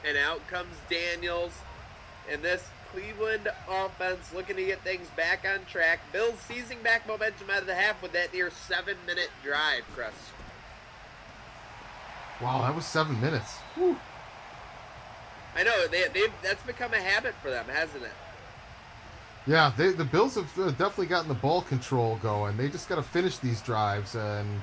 [SPEAKER 2] And out comes Daniels. And this Cleveland offense looking to get things back on track. Bills seizing back momentum out of the half with that near 7-minute drive, Chris.
[SPEAKER 3] Wow, that was 7 minutes. Woo.
[SPEAKER 2] I know, that's become a habit for them, hasn't it?
[SPEAKER 3] Yeah, the Bills have definitely gotten the ball control going. They just got to finish these drives, and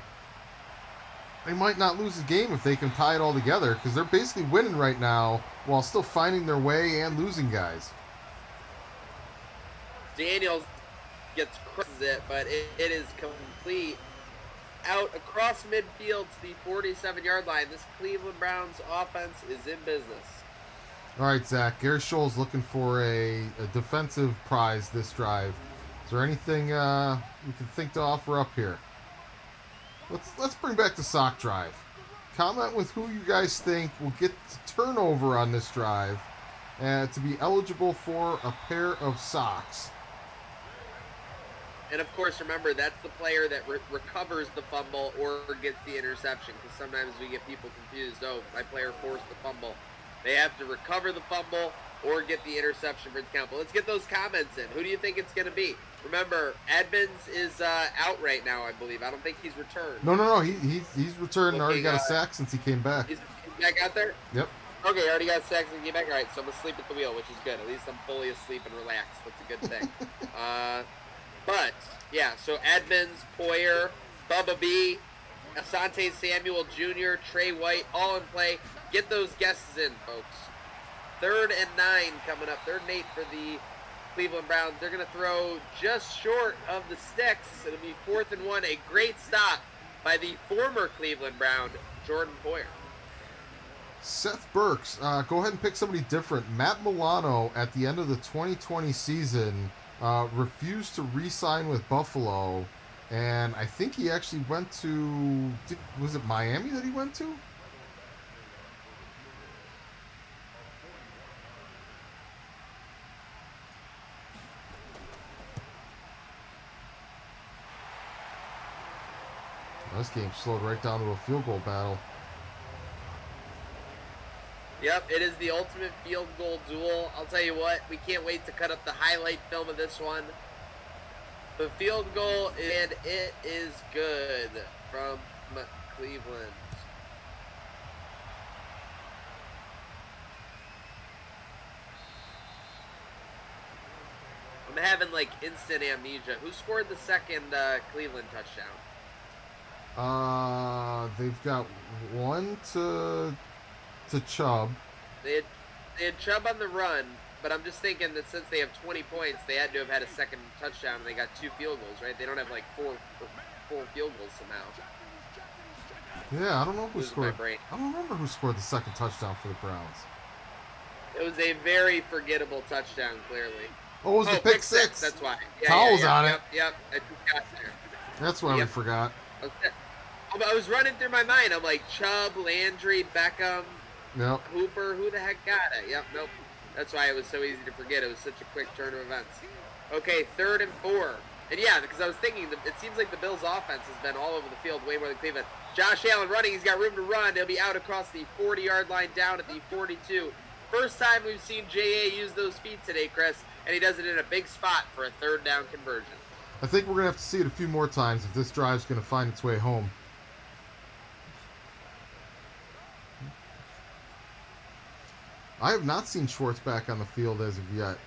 [SPEAKER 3] they might not lose the game if they can tie it all together, because they're basically winning right now while still finding their way and losing guys.
[SPEAKER 2] Daniels gets it, but it is complete. Out across midfield to the 47-yard line. This Cleveland Browns offense is in business.
[SPEAKER 3] All right, Zach. Gary Scholl's looking for a defensive prize this drive. Is there anything we can think to offer up here? Let's bring back the sock drive. comment with who you guys think will get the turnover on this drive to be eligible for a pair of socks.
[SPEAKER 2] And of course, remember, that's the player that recovers the fumble or gets the interception, because sometimes we get people confused. Oh, my player forced the fumble. They have to recover the fumble or get the interception for the count. But let's get those comments in. Who do you think it's going to be? Remember, Edmonds is out right now, I believe. I don't think he's returned.
[SPEAKER 3] No. He's returned and already got a sack since he came back.
[SPEAKER 2] He's back out there?
[SPEAKER 3] Yep.
[SPEAKER 2] Okay, already got a sack since he came back. All right, so I'm asleep at the wheel, which is good. At least I'm fully asleep and relaxed. That's a good thing. But, yeah, so Edmonds, Poyer, Bubba B, Asante Samuel Jr., Trey White, all in play. Get those guesses in, folks. 3rd and 9 coming up. 3rd and 8 for the Cleveland Browns. They're going to throw just short of the sticks. It'll be 4th and 1. A great stop by the former Cleveland Brown, Jordan Poyer.
[SPEAKER 3] Seth Burks, go ahead and pick somebody different. Matt Milano, at the end of the 2020 season, refused to re-sign with Buffalo, and I think he actually went to, was it Miami that he went to? This game slowed right down to a field goal battle.
[SPEAKER 2] Yep, it is the ultimate field goal duel. I'll tell you what, we can't wait to cut up the highlight film of this one. The field goal, and it is good from Cleveland. I'm having like instant amnesia. Who scored the second Cleveland touchdown?
[SPEAKER 3] They've got one to Chubb.
[SPEAKER 2] They had Chubb on the run, but I'm just thinking that since they have 20 points, they had to have had a second touchdown, and they got 2 field goals, right? They don't have like four field goals somehow.
[SPEAKER 3] Yeah, I don't know who scored.
[SPEAKER 2] I
[SPEAKER 3] don't remember who scored the second touchdown for the Browns.
[SPEAKER 2] It was a very forgettable touchdown, clearly.
[SPEAKER 3] Oh, it was the pick six.
[SPEAKER 2] That's why.
[SPEAKER 3] Towels on it.
[SPEAKER 2] Yep. I just got there.
[SPEAKER 3] That's why we forgot.
[SPEAKER 2] I was running through my mind. I'm like, Chubb, Landry, Beckham,
[SPEAKER 3] Yep.
[SPEAKER 2] Hooper, who the heck got it? Yep, nope. That's why it was so easy to forget. It was such a quick turn of events. Okay, 3rd and 4. And yeah, because I was thinking, it seems like the Bills' offense has been all over the field way more than Cleveland. Josh Allen running. He's got room to run. He'll be out across the 40-yard line down at the 42. First time we've seen J.A. use those feet today, Chris, and he does it in a big spot for a 3rd down conversion.
[SPEAKER 3] I think we're going to have to see it a few more times if this drive's going to find its way home. I have not seen Schwartz back on the field as of yet.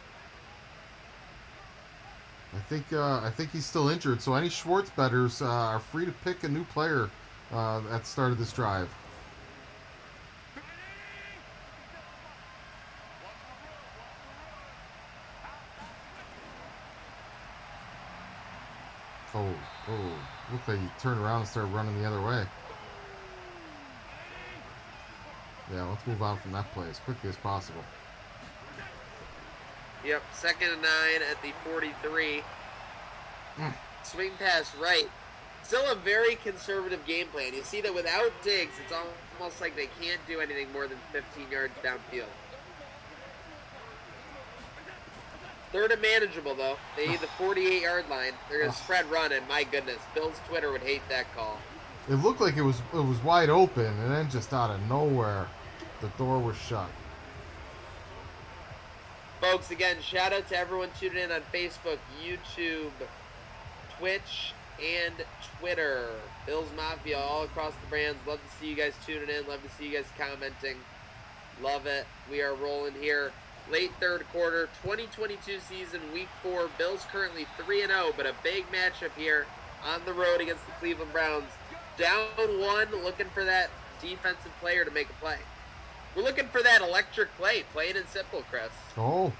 [SPEAKER 3] I think he's still injured, so any Schwartz bettors are free to pick a new player at the start of this drive. Oh, looked like he turned around and started running the other way. Yeah, let's move on from that play as quickly as possible.
[SPEAKER 2] Yep, 2nd and 9 at the 43. Swing pass right. Still a very conservative game plan. You see that without Diggs, it's almost like they can't do anything more than 15 yards downfield. 3rd and manageable, though. They need the 48-yard line. They're going to spread run, and my goodness, Bill's Twitter would hate that call.
[SPEAKER 3] It looked like it was wide open, and then just out of nowhere, the door was shut.
[SPEAKER 2] Folks, again, shout out to everyone tuning in on Facebook, YouTube, Twitch, and Twitter. Bills Mafia all across the brands. Love to see you guys tuning in. Love to see you guys commenting. Love it. We are rolling here. Late 3rd quarter, 2022 season, week 4. Bills currently 3-0, but a big matchup here on the road against the Cleveland Browns. Down 1, looking for that defensive player to make a play. We're looking for that electric play, plain and simple, Chris.
[SPEAKER 3] Oh,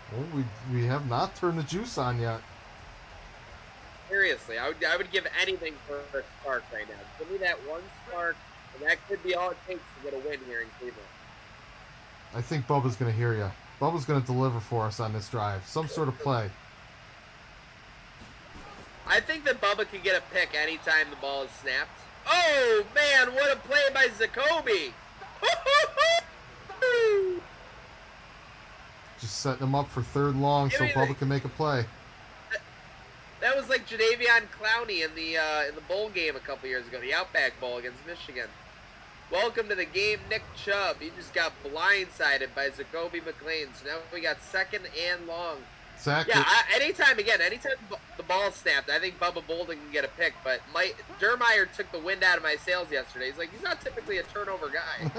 [SPEAKER 3] we have not turned the juice on yet.
[SPEAKER 2] Seriously, I would give anything for a spark right now. Give me that one spark, and that could be all it takes to get a win here in Cleveland.
[SPEAKER 3] I think Bubba's going to hear you. Bubba's going to deliver for us on this drive. Some sort of play.
[SPEAKER 2] I think that Bubba could get a pick anytime the ball is snapped. Oh, man, what a play by Zacoby.
[SPEAKER 3] Just setting him up for third and long so Bubba can make a play.
[SPEAKER 2] That was like Jadeveon Clowney in the bowl game a couple years ago, the Outback Bowl against Michigan. Welcome to the game, Nick Chubb. He just got blindsided by Zacoby McClain. So now we got second and long.
[SPEAKER 3] Exactly.
[SPEAKER 2] Yeah, anytime the ball snapped, I think Bubba Bolden can get a pick. But Dermeyer took the wind out of my sails yesterday. He's like, he's not typically a turnover guy.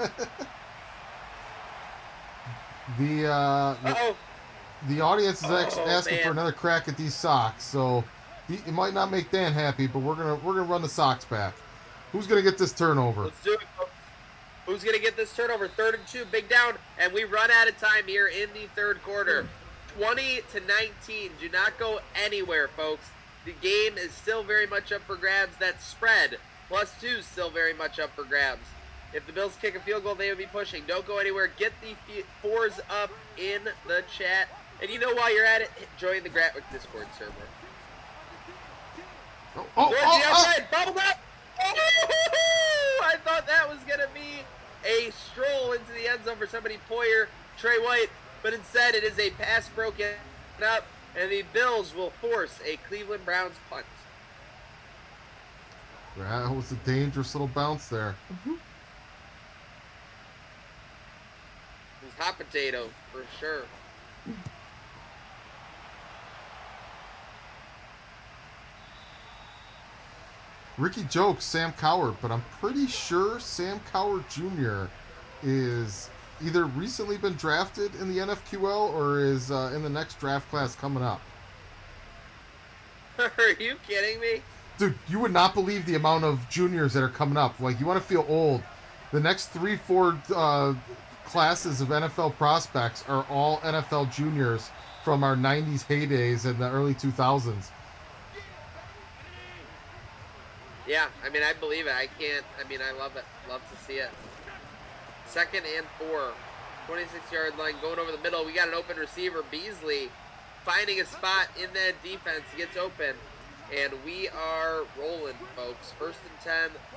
[SPEAKER 3] The audience is actually asking for another crack at these socks. So it might not make Dan happy, but we're gonna run the socks back. Who's gonna get this turnover?
[SPEAKER 2] Let's do it, folks. Who's going to get this turnover? 3rd and 2, big down, and we run out of time here in the third quarter. 20-19. Do not go anywhere, folks. The game is still very much up for grabs. That spread, +2, is still very much up for grabs. If the Bills kick a field goal, they would be pushing. Don't go anywhere. Get the fours up in the chat. And you know, while you're at it, join the Gratwick Discord server. Bubbled up! Oh, I thought that was going to be a stroll into the end zone for somebody, Poyer, Trey White, but instead it is a pass broken up, and the Bills will force a Cleveland Browns punt.
[SPEAKER 3] That was a dangerous little bounce there.
[SPEAKER 2] It was hot potato, for sure.
[SPEAKER 3] Ricky jokes Sam Cowart, but I'm pretty sure Sam Cowart Jr. is either recently been drafted in the NFQL or is in the next draft class coming up.
[SPEAKER 2] Are you kidding me?
[SPEAKER 3] Dude, you would not believe the amount of juniors that are coming up. Like, you want to feel old. The next 3-4 classes of NFL prospects are all NFL juniors from our 90s heydays and the early 2000s.
[SPEAKER 2] Yeah, I mean, I believe it. I love it. Love to see it. 2nd and 4. 26-yard line going over the middle. We got an open receiver, Beasley, finding a spot in that defense. He gets open, and we are rolling, folks. 1st and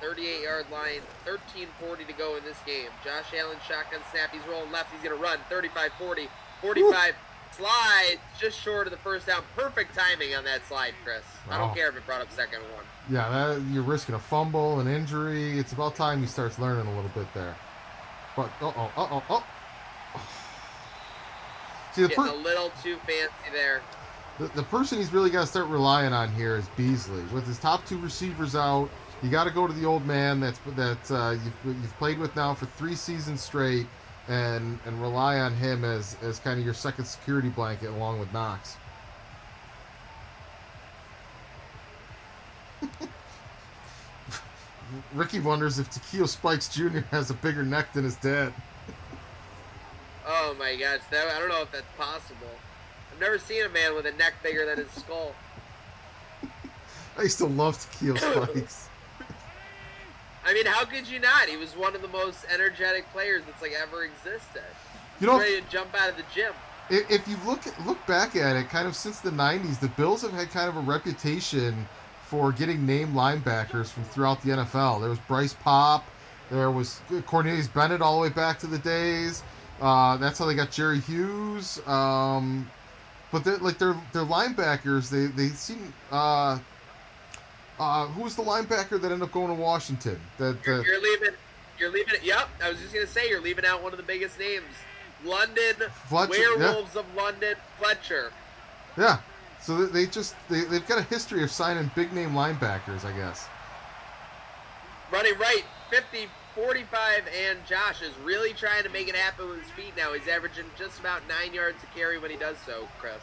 [SPEAKER 2] 10, 38-yard line, 13:40 to go in this game. Josh Allen, shotgun snap. He's rolling left. He's going to run. 35-40, 45. Slide just short of the first down. Perfect timing on that slide, Chris. Wow. I don't care if it brought up 2nd and 1.
[SPEAKER 3] Yeah, you're risking a fumble, an injury. It's about time he starts learning a little bit there. But, See,
[SPEAKER 2] getting a little too fancy there.
[SPEAKER 3] The person he's really got to start relying on here is Beasley. With his top 2 receivers out, you got to go to the old man that you've played with now for 3 seasons straight, and rely on him as kind of your second security blanket along with Knox. Ricky wonders if Takeo Spikes Jr. has a bigger neck than his dad.
[SPEAKER 2] Oh my gosh, I don't know if that's possible. I've never seen a man with a neck bigger than his skull.
[SPEAKER 3] I used to love Takeo Spikes.
[SPEAKER 2] I mean, how could you not? He was one of the most energetic players that's like ever existed.
[SPEAKER 3] You know,
[SPEAKER 2] ready to jump out of the gym.
[SPEAKER 3] If you look back at it, kind of since the 90s, the Bills have had kind of a reputation for getting named linebackers from throughout the NFL. There was Bryce Popp. There was Cornelius Bennett all the way back to the days. That's how they got Jerry Hughes. But their linebackers, they seem... who was the linebacker that ended up going to Washington? You're
[SPEAKER 2] leaving it. Yep, I was just going to say, you're leaving out one of the biggest names. Fletcher, Werewolves of London, Fletcher.
[SPEAKER 3] Yeah. So they've got a history of signing big name linebackers, I guess.
[SPEAKER 2] Running right, 50, 45, and Josh is really trying to make it happen with his feet now. He's averaging just about 9 yards to carry when he does so, Chris.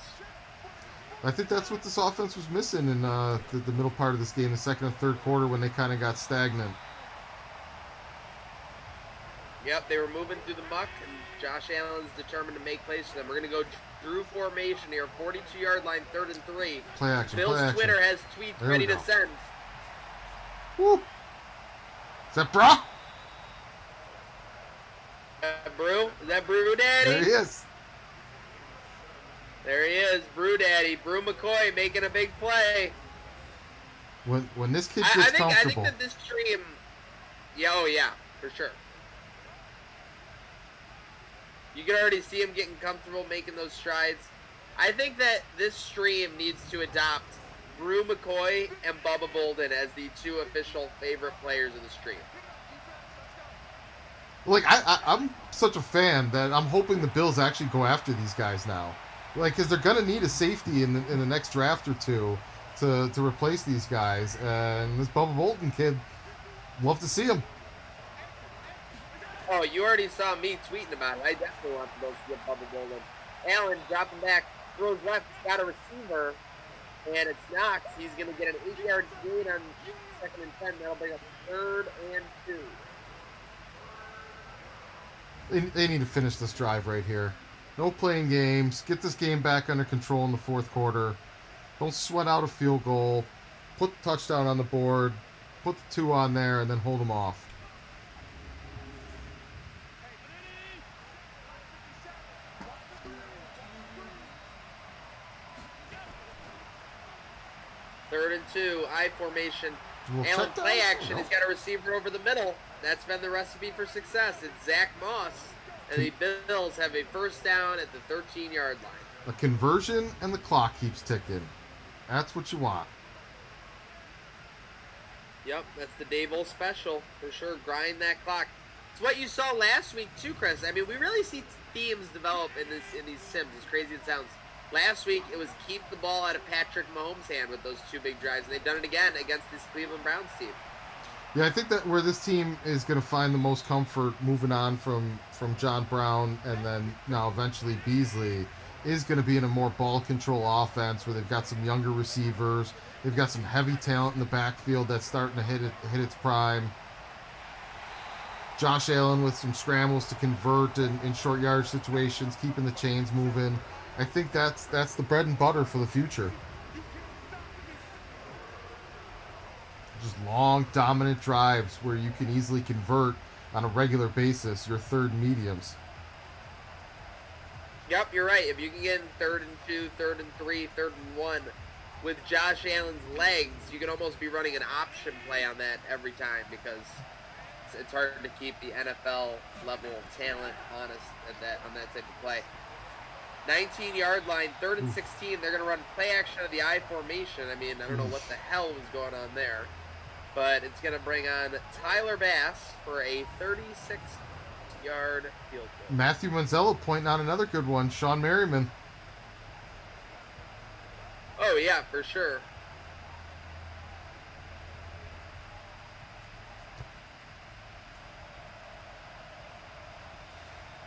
[SPEAKER 3] I think that's what this offense was missing in the middle part of this game, the second and third quarter, when they kind of got stagnant.
[SPEAKER 2] Yep, they were moving through the muck, and Josh Allen's determined to make plays for them. We're going to go through formation here, 42-yard line, 3rd and 3.
[SPEAKER 3] Play action,
[SPEAKER 2] Bill's Twitter has tweets ready to send.
[SPEAKER 3] Woo! Is that Bra?
[SPEAKER 2] Brew? Is that Brew Daddy?
[SPEAKER 3] There he is.
[SPEAKER 2] There he is, Brew Daddy. Brew McCoy making a big play.
[SPEAKER 3] When this kid gets comfortable.
[SPEAKER 2] I think that this stream Yeah, oh yeah, for sure. You can already see him getting comfortable making those strides. I think that this stream needs to adopt Brew McCoy and Bubba Bolden as the two official favorite players of the stream.
[SPEAKER 3] Like, I'm such a fan that I'm hoping the Bills actually go after these guys now. Like, because they're going to need a safety in the next draft or two to replace these guys. And this Bubba Bolden kid, love to see him.
[SPEAKER 2] Oh, you already saw me tweeting about it. I definitely want to go see Bubba Bolden. Allen dropping back, throws left, got a receiver, and it's Knox. He's going to get an 8-yard gain on 2nd and 10. That'll bring up 3rd and 2.
[SPEAKER 3] They need to finish this drive right here. No playing games. Get this game back under control in the fourth quarter. Don't sweat out a field goal. Put the touchdown on the board. Put the 2 on there, and then hold them off.
[SPEAKER 2] Third and 2, I formation. Allen play action. He's got a receiver over the middle. That's been the recipe for success. It's Zach Moss, and the Bills have a first down at the 13-yard line.
[SPEAKER 3] A conversion, and the clock keeps ticking. That's what you want.
[SPEAKER 2] Yep, that's the Dave-O special for sure. Grind that clock. It's what you saw last week too, Chris. I mean, we really see themes develop in these sims. As crazy as it sounds. Last week, it was keep the ball out of Patrick Mahomes' hand with those 2 big drives, and they've done it again against this Cleveland Browns team.
[SPEAKER 3] Yeah, I think that where this team is going to find the most comfort moving on from John Brown and then now eventually Beasley is going to be in a more ball control offense where they've got some younger receivers. They've got some heavy talent in the backfield that's starting to hit its prime. Josh Allen with some scrambles to convert in short yardage situations, keeping the chains moving. I think that's the bread and butter for the future. Just long, dominant drives where you can easily convert on a regular basis your third mediums.
[SPEAKER 2] Yep, you're right. If you can get in 3rd and 2, 3rd and 3, 3rd and 1 with Josh Allen's legs, you can almost be running an option play on that every time because it's hard to keep the NFL level talent honest on that type of play. 19-yard line, 3rd and 16. They're going to run play action of the I formation. I mean, I don't know what the hell was going on there. But it's going to bring on Tyler Bass for a 36-yard field goal.
[SPEAKER 3] Matthew Manzello pointing out another good one. Sean Merriman.
[SPEAKER 2] Oh, yeah, for sure.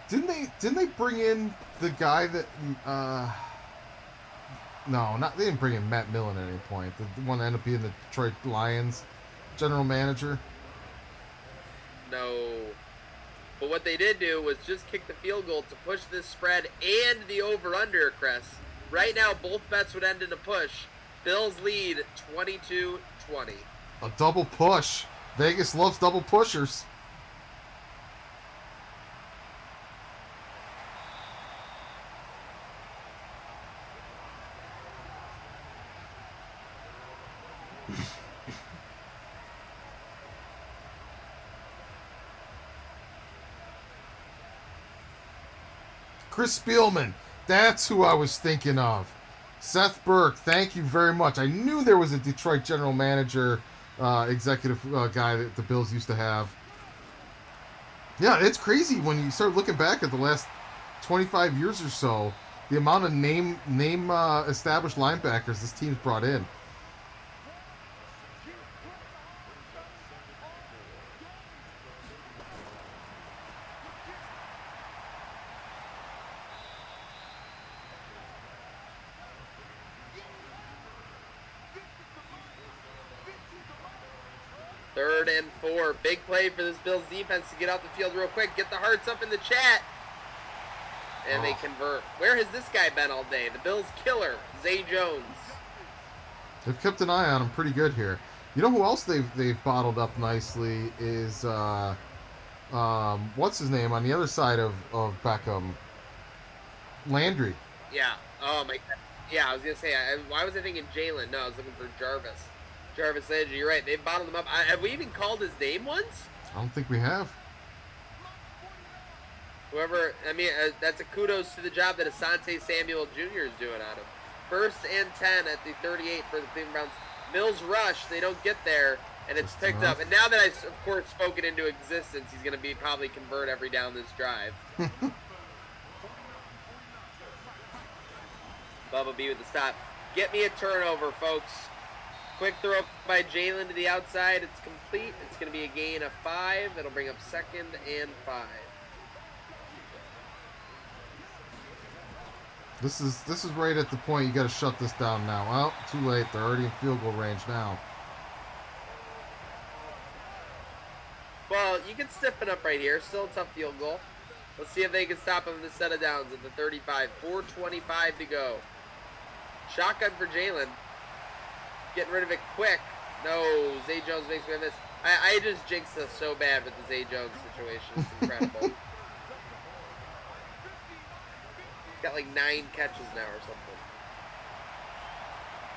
[SPEAKER 3] Didn't they bring in the guy that they didn't bring in Matt Millen at any point. The one that ended up being the Detroit Lions general manager.
[SPEAKER 2] No. But what they did do was just kick the field goal to push this spread and the over-under, Chris. Right now, both bets would end in a push. Bills lead 22-20.
[SPEAKER 3] A double push. Vegas loves double pushers. Chris Spielman, that's who I was thinking of. Seth Burke, thank you very much. I knew there was a Detroit general manager, executive guy that the Bills used to have. Yeah, it's crazy when you start looking back at the last 25 years or so, the amount of name established linebackers this team's brought in.
[SPEAKER 2] Third and 4. Big play for this Bills defense to get out the field real quick. Get the hearts up in the chat. And they convert. Where has this guy been all day? The Bills killer, Zay Jones.
[SPEAKER 3] They've kept an eye on him pretty good here. You know who else they've bottled up nicely is what's his name on the other side of Beckham? Landry.
[SPEAKER 2] Yeah. Oh my God. Yeah, I was gonna say. Why was I thinking Jalen? No, I was looking for Jarvis. Jarvis Landry. You're right. They've bottled him up. Have we even called his name once?
[SPEAKER 3] I don't think we have.
[SPEAKER 2] Whoever, I mean, that's a kudos to the job that Asante Samuel Jr. is doing on him. 1st and 10 at the 38 for the Cleveland Browns. Mills rush, they don't get there, and it's picked up. And now that I've, of course, spoken into existence, he's going to be probably convert every down this drive. Bubba B with the stop. Get me a turnover, folks. Quick throw by Jalen to the outside. It's complete. It's going to be a gain of 5. It'll bring up 2nd and 5.
[SPEAKER 3] This is right at the point you got to shut this down now. Well, too late. They're already in field goal range now.
[SPEAKER 2] Well, you can stiffen up right here. Still a tough field goal. Let's see if they can stop him in this set of downs at the 35. 4:25 to go. Shotgun for Jalen. Getting rid of it quick. No, Zay Jones makes me miss. I just jinxed us so bad with the Zay Jones situation. It's incredible. Got like 9 catches now or something.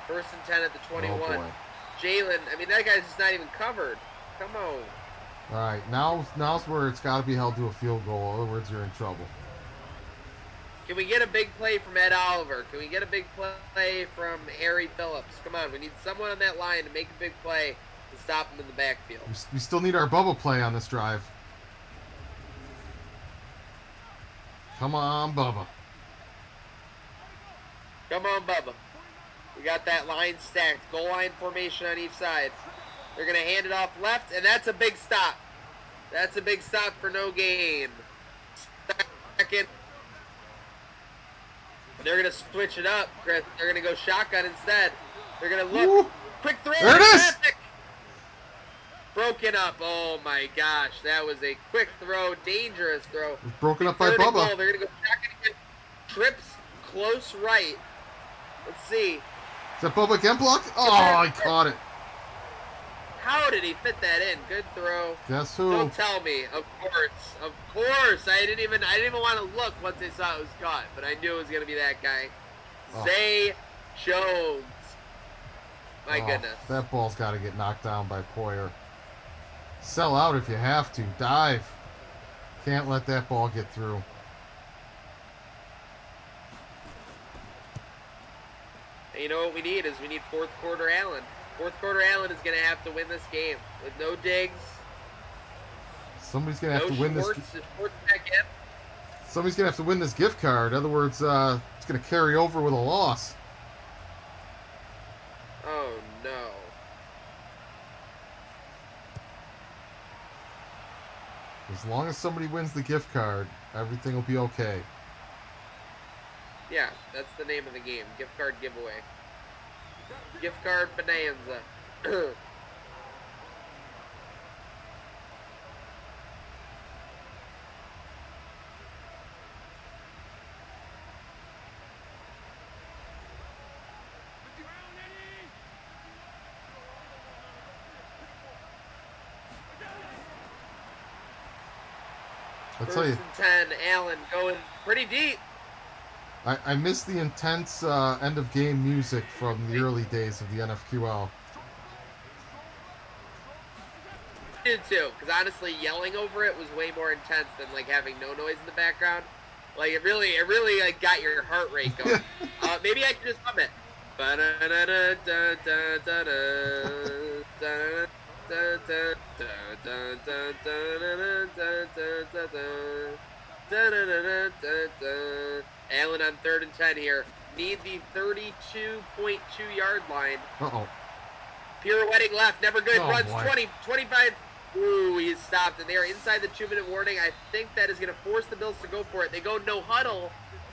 [SPEAKER 2] 1st and 10 at the 21.
[SPEAKER 3] Oh,
[SPEAKER 2] Jalen, I mean, that guy's just not even covered. Come on.
[SPEAKER 3] All right, now's where it's got to be held to a field goal. In other words, you're in trouble.
[SPEAKER 2] Can we get a big play from Ed Oliver? Can we get a big play from Harry Phillips? Come on, we need someone on that line to make a big play to stop him in the backfield.
[SPEAKER 3] We still need our Bubba play on this drive. Come on, Bubba.
[SPEAKER 2] Come on, Bubba. We got that line stacked. Goal line formation on each side. They're going to hand it off left, and that's a big stop. That's a big stop for no gain. Second. They're going to switch it up, Chris. They're going to go shotgun instead. They're going to look.
[SPEAKER 3] Woo.
[SPEAKER 2] Quick throw.
[SPEAKER 3] There it is.
[SPEAKER 2] Traffic. Broken up. Oh, my gosh. That was a quick throw. Dangerous throw.
[SPEAKER 3] It was broken up by Bubba.
[SPEAKER 2] Goal. They're going to go shotgun again. Trips close right. Let's see.
[SPEAKER 3] Is that Bubba again blocked? Oh, he caught it.
[SPEAKER 2] How did he fit that in? Good throw.
[SPEAKER 3] Guess who?
[SPEAKER 2] Don't tell me. Of course. I didn't even want to look once I saw it was caught, but I knew it was gonna be that guy.
[SPEAKER 3] Oh.
[SPEAKER 2] Zay Jones. My goodness.
[SPEAKER 3] That ball's got to get knocked down by Poyer. Sell out if you have to. Dive. Can't let that ball get through.
[SPEAKER 2] And you know what we need is we need 4th quarter Allen. 4th quarter Allen is going to have to win this game with no Diggs.
[SPEAKER 3] Somebody's going to have to win this.
[SPEAKER 2] Schwartz back in.
[SPEAKER 3] Somebody's going to have to win this gift card. In other words, it's going to carry over with a loss.
[SPEAKER 2] Oh, no.
[SPEAKER 3] As long as somebody wins the gift card, everything will be okay.
[SPEAKER 2] Yeah, that's the name of the game. Gift card giveaway. Gift card bonanza.
[SPEAKER 3] I'll tell you.
[SPEAKER 2] 1st and 10, Allen going pretty deep.
[SPEAKER 3] I miss the intense end of game music from the early days of the NFQL.
[SPEAKER 2] I did too, because honestly, yelling over it was way more intense than like having no noise in the background. Like it really like got your heart rate going. Maybe I can just hum it. Allen on 3rd and 10 here. Need the 32.2-yard line.
[SPEAKER 3] Uh-oh.
[SPEAKER 2] Pirouetting left, never good.
[SPEAKER 3] Oh,
[SPEAKER 2] Runs
[SPEAKER 3] boy.
[SPEAKER 2] 20, 25. Ooh, he's stopped, and they are inside the 2-minute warning. I think that is going to force the Bills to go for it. They go no huddle,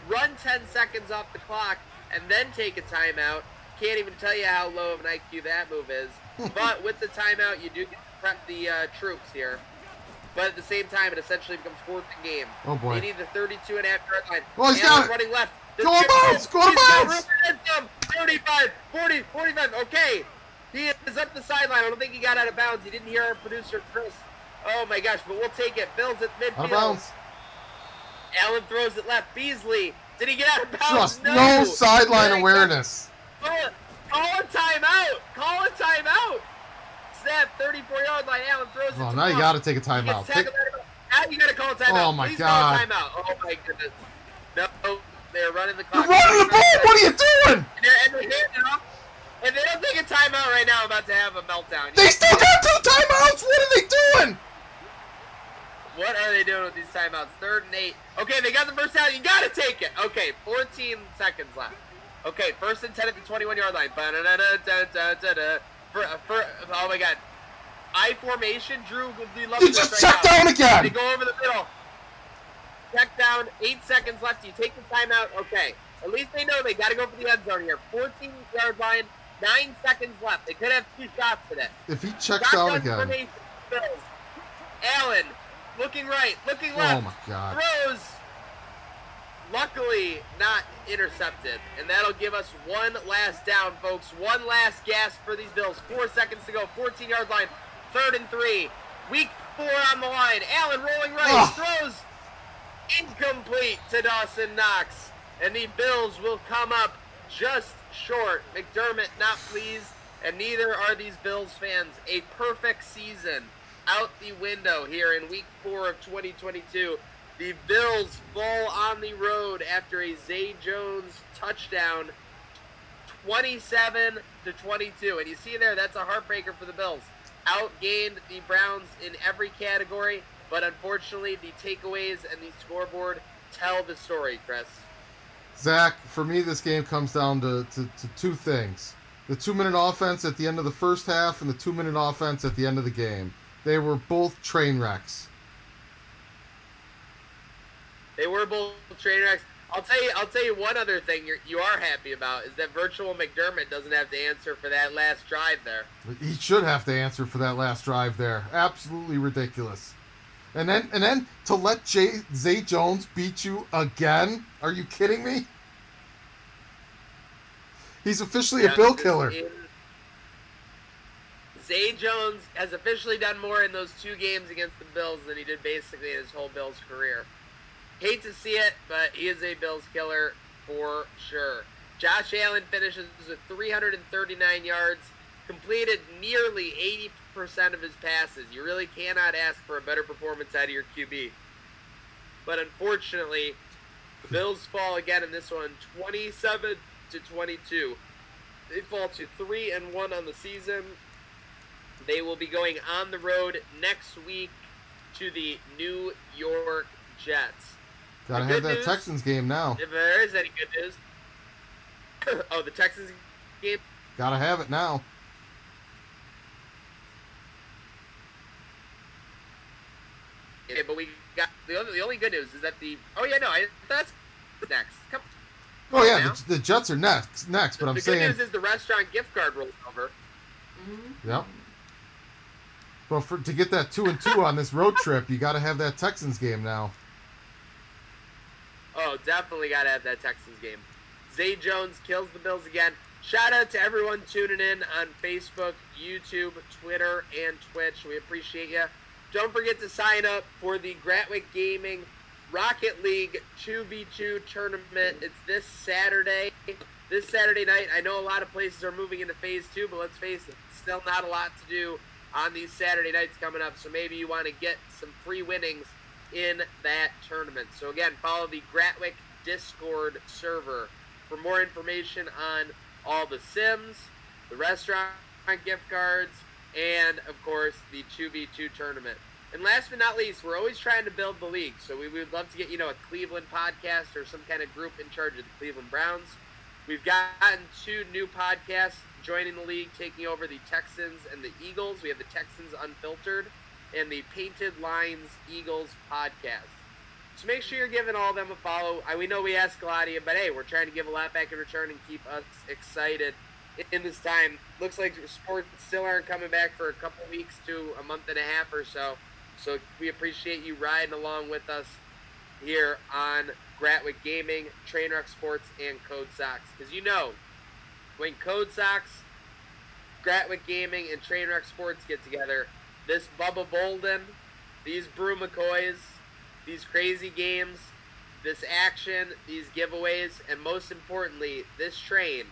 [SPEAKER 2] run 10 seconds off the clock, and then take a timeout. Can't even tell you how low of an IQ that move is. But with the timeout, you do get to prep the troops here. But at the same time, it essentially becomes 4th and game.
[SPEAKER 3] Oh, boy.
[SPEAKER 2] They need the 32.5-yard line.
[SPEAKER 3] Oh, he's
[SPEAKER 2] Allen
[SPEAKER 3] got it.
[SPEAKER 2] running left.
[SPEAKER 3] Go on bounce! Go on bounce!
[SPEAKER 2] 35, 40, 45. Okay. He is up the sideline. I don't think he got out of bounds. He didn't hear our producer, Chris. Oh, my gosh. But we'll take it. Bills at midfield.
[SPEAKER 3] Out of bounds.
[SPEAKER 2] Allen throws it left. Beasley. Did he get out of bounds?
[SPEAKER 3] Just no sideline awareness.
[SPEAKER 2] Call a timeout. Call a timeout. Snap. left, 34-yard line. Allen throws it.
[SPEAKER 3] Oh,
[SPEAKER 2] to
[SPEAKER 3] now you
[SPEAKER 2] Moss.
[SPEAKER 3] got to take a
[SPEAKER 2] He
[SPEAKER 3] timeout.
[SPEAKER 2] gets tackled Now you got to call a timeout.
[SPEAKER 3] Oh, my
[SPEAKER 2] Please
[SPEAKER 3] God.
[SPEAKER 2] call a timeout. Oh, my goodness. No, they're running the
[SPEAKER 3] You're
[SPEAKER 2] clock.
[SPEAKER 3] running the ball. What are you doing?
[SPEAKER 2] And they're handing it off. If they don't take a timeout right now, I'm about to have a meltdown.
[SPEAKER 3] They still got 2 timeouts. What are they doing?
[SPEAKER 2] What are they doing with these timeouts? 3rd and 8. Okay, they got the first down. You got to take it. Okay, 14 seconds left. Okay, 1st and 10 at the 21-yard line. Oh, my God. I formation. Drew,
[SPEAKER 3] You just checked down again.
[SPEAKER 2] They go over the middle. Check down. 8 seconds left. You take the timeout. Okay. At least they know they got to go for the end zone here. 14-yard line. 9 seconds left. They could have 2 shots for that.
[SPEAKER 3] If he checks down again.
[SPEAKER 2] Formation. Allen. Looking right, looking left.
[SPEAKER 3] Oh, my God.
[SPEAKER 2] Throws. Luckily, not intercepted. And that'll give us one last down, folks. One last gasp for these Bills. 4 seconds to go. 14-yard line. 3rd and 3. Week 4 on the line. Allen rolling right. Throws incomplete to Dawson Knox. And the Bills will come up just short. McDermott not pleased. And neither are these Bills fans. A perfect season out the window here in week 4 of 2022. The Bills fall on the road after a Zay Jones touchdown, 27-22. And you see there, that's a heartbreaker for the Bills. Outgained the Browns in every category, but unfortunately the takeaways and the scoreboard tell the story, Chris.
[SPEAKER 3] Zach, for me, this game comes down to 2 things. The 2-minute offense at the end of the first half and the 2-minute offense at the end of the game. They were both train wrecks.
[SPEAKER 2] They were both train wrecks. I'll tell you one other thing you are happy about is that virtual McDermott doesn't have to answer for that last drive there.
[SPEAKER 3] He should have to answer for that last drive there. Absolutely ridiculous. And then to let Zay Jones beat you again? Are you kidding me? He's officially a Bill killer.
[SPEAKER 2] Zay Jones has officially done more in those 2 games against the Bills than he did basically in his whole Bills career. Hate to see it, but he is a Bills killer for sure. Josh Allen finishes with 339 yards, completed nearly 80% of his passes. You really cannot ask for a better performance out of your QB. But unfortunately, the Bills fall again in this one, 27-22. They fall to 3-1 on the season. They will be going on the road next week to the New York Jets.
[SPEAKER 3] Gotta have that Texans game now.
[SPEAKER 2] If there is any good news. Oh, the Texans game?
[SPEAKER 3] Gotta have it now.
[SPEAKER 2] Okay, but we got the only good news is that that's next.
[SPEAKER 3] Oh yeah, the Jets are next. But I'm saying
[SPEAKER 2] the good news is the restaurant gift card rolled over.
[SPEAKER 3] Yep. Well, to get that 2-2 on this road trip, you got to have that Texans game now.
[SPEAKER 2] Oh, definitely got to have that Texans game. Zay Jones kills the Bills again. Shout out to everyone tuning in on Facebook, YouTube, Twitter, and Twitch. We appreciate you. Don't forget to sign up for the Gratwick Gaming Rocket League 2v2 tournament. It's this Saturday night. I know a lot of places are moving into Phase 2, but let's face it, still not a lot to do on these Saturday nights coming up. So maybe you want to get some free winnings in that tournament. So again, follow the Gratwick Discord server for more information on all the Sims, the restaurant gift cards, and of course the 2v2 tournament. And last but not least, we're always trying to build the league. So we would love to get, a Cleveland podcast or some kind of group in charge of the Cleveland Browns. We've gotten 2 new podcasts joining the league, taking over the Texans and the Eagles. We have the Texans Unfiltered and the Painted Lines Eagles podcast. So make sure you're giving all of them a follow. We know we ask a lot of you, but hey, we're trying to give a lot back in return and keep us excited in this time. Looks like sports still aren't coming back for a couple weeks to a month and a half or so. So we appreciate you riding along with us here on Gratwick Gaming, Trainwreck Sports, and Code Sox. Because when Code Sox, Gratwick Gaming, and Trainwreck Sports get together, this Bubba Bolden, these Brew McCoys, these crazy games, this action, these giveaways, and most importantly, this train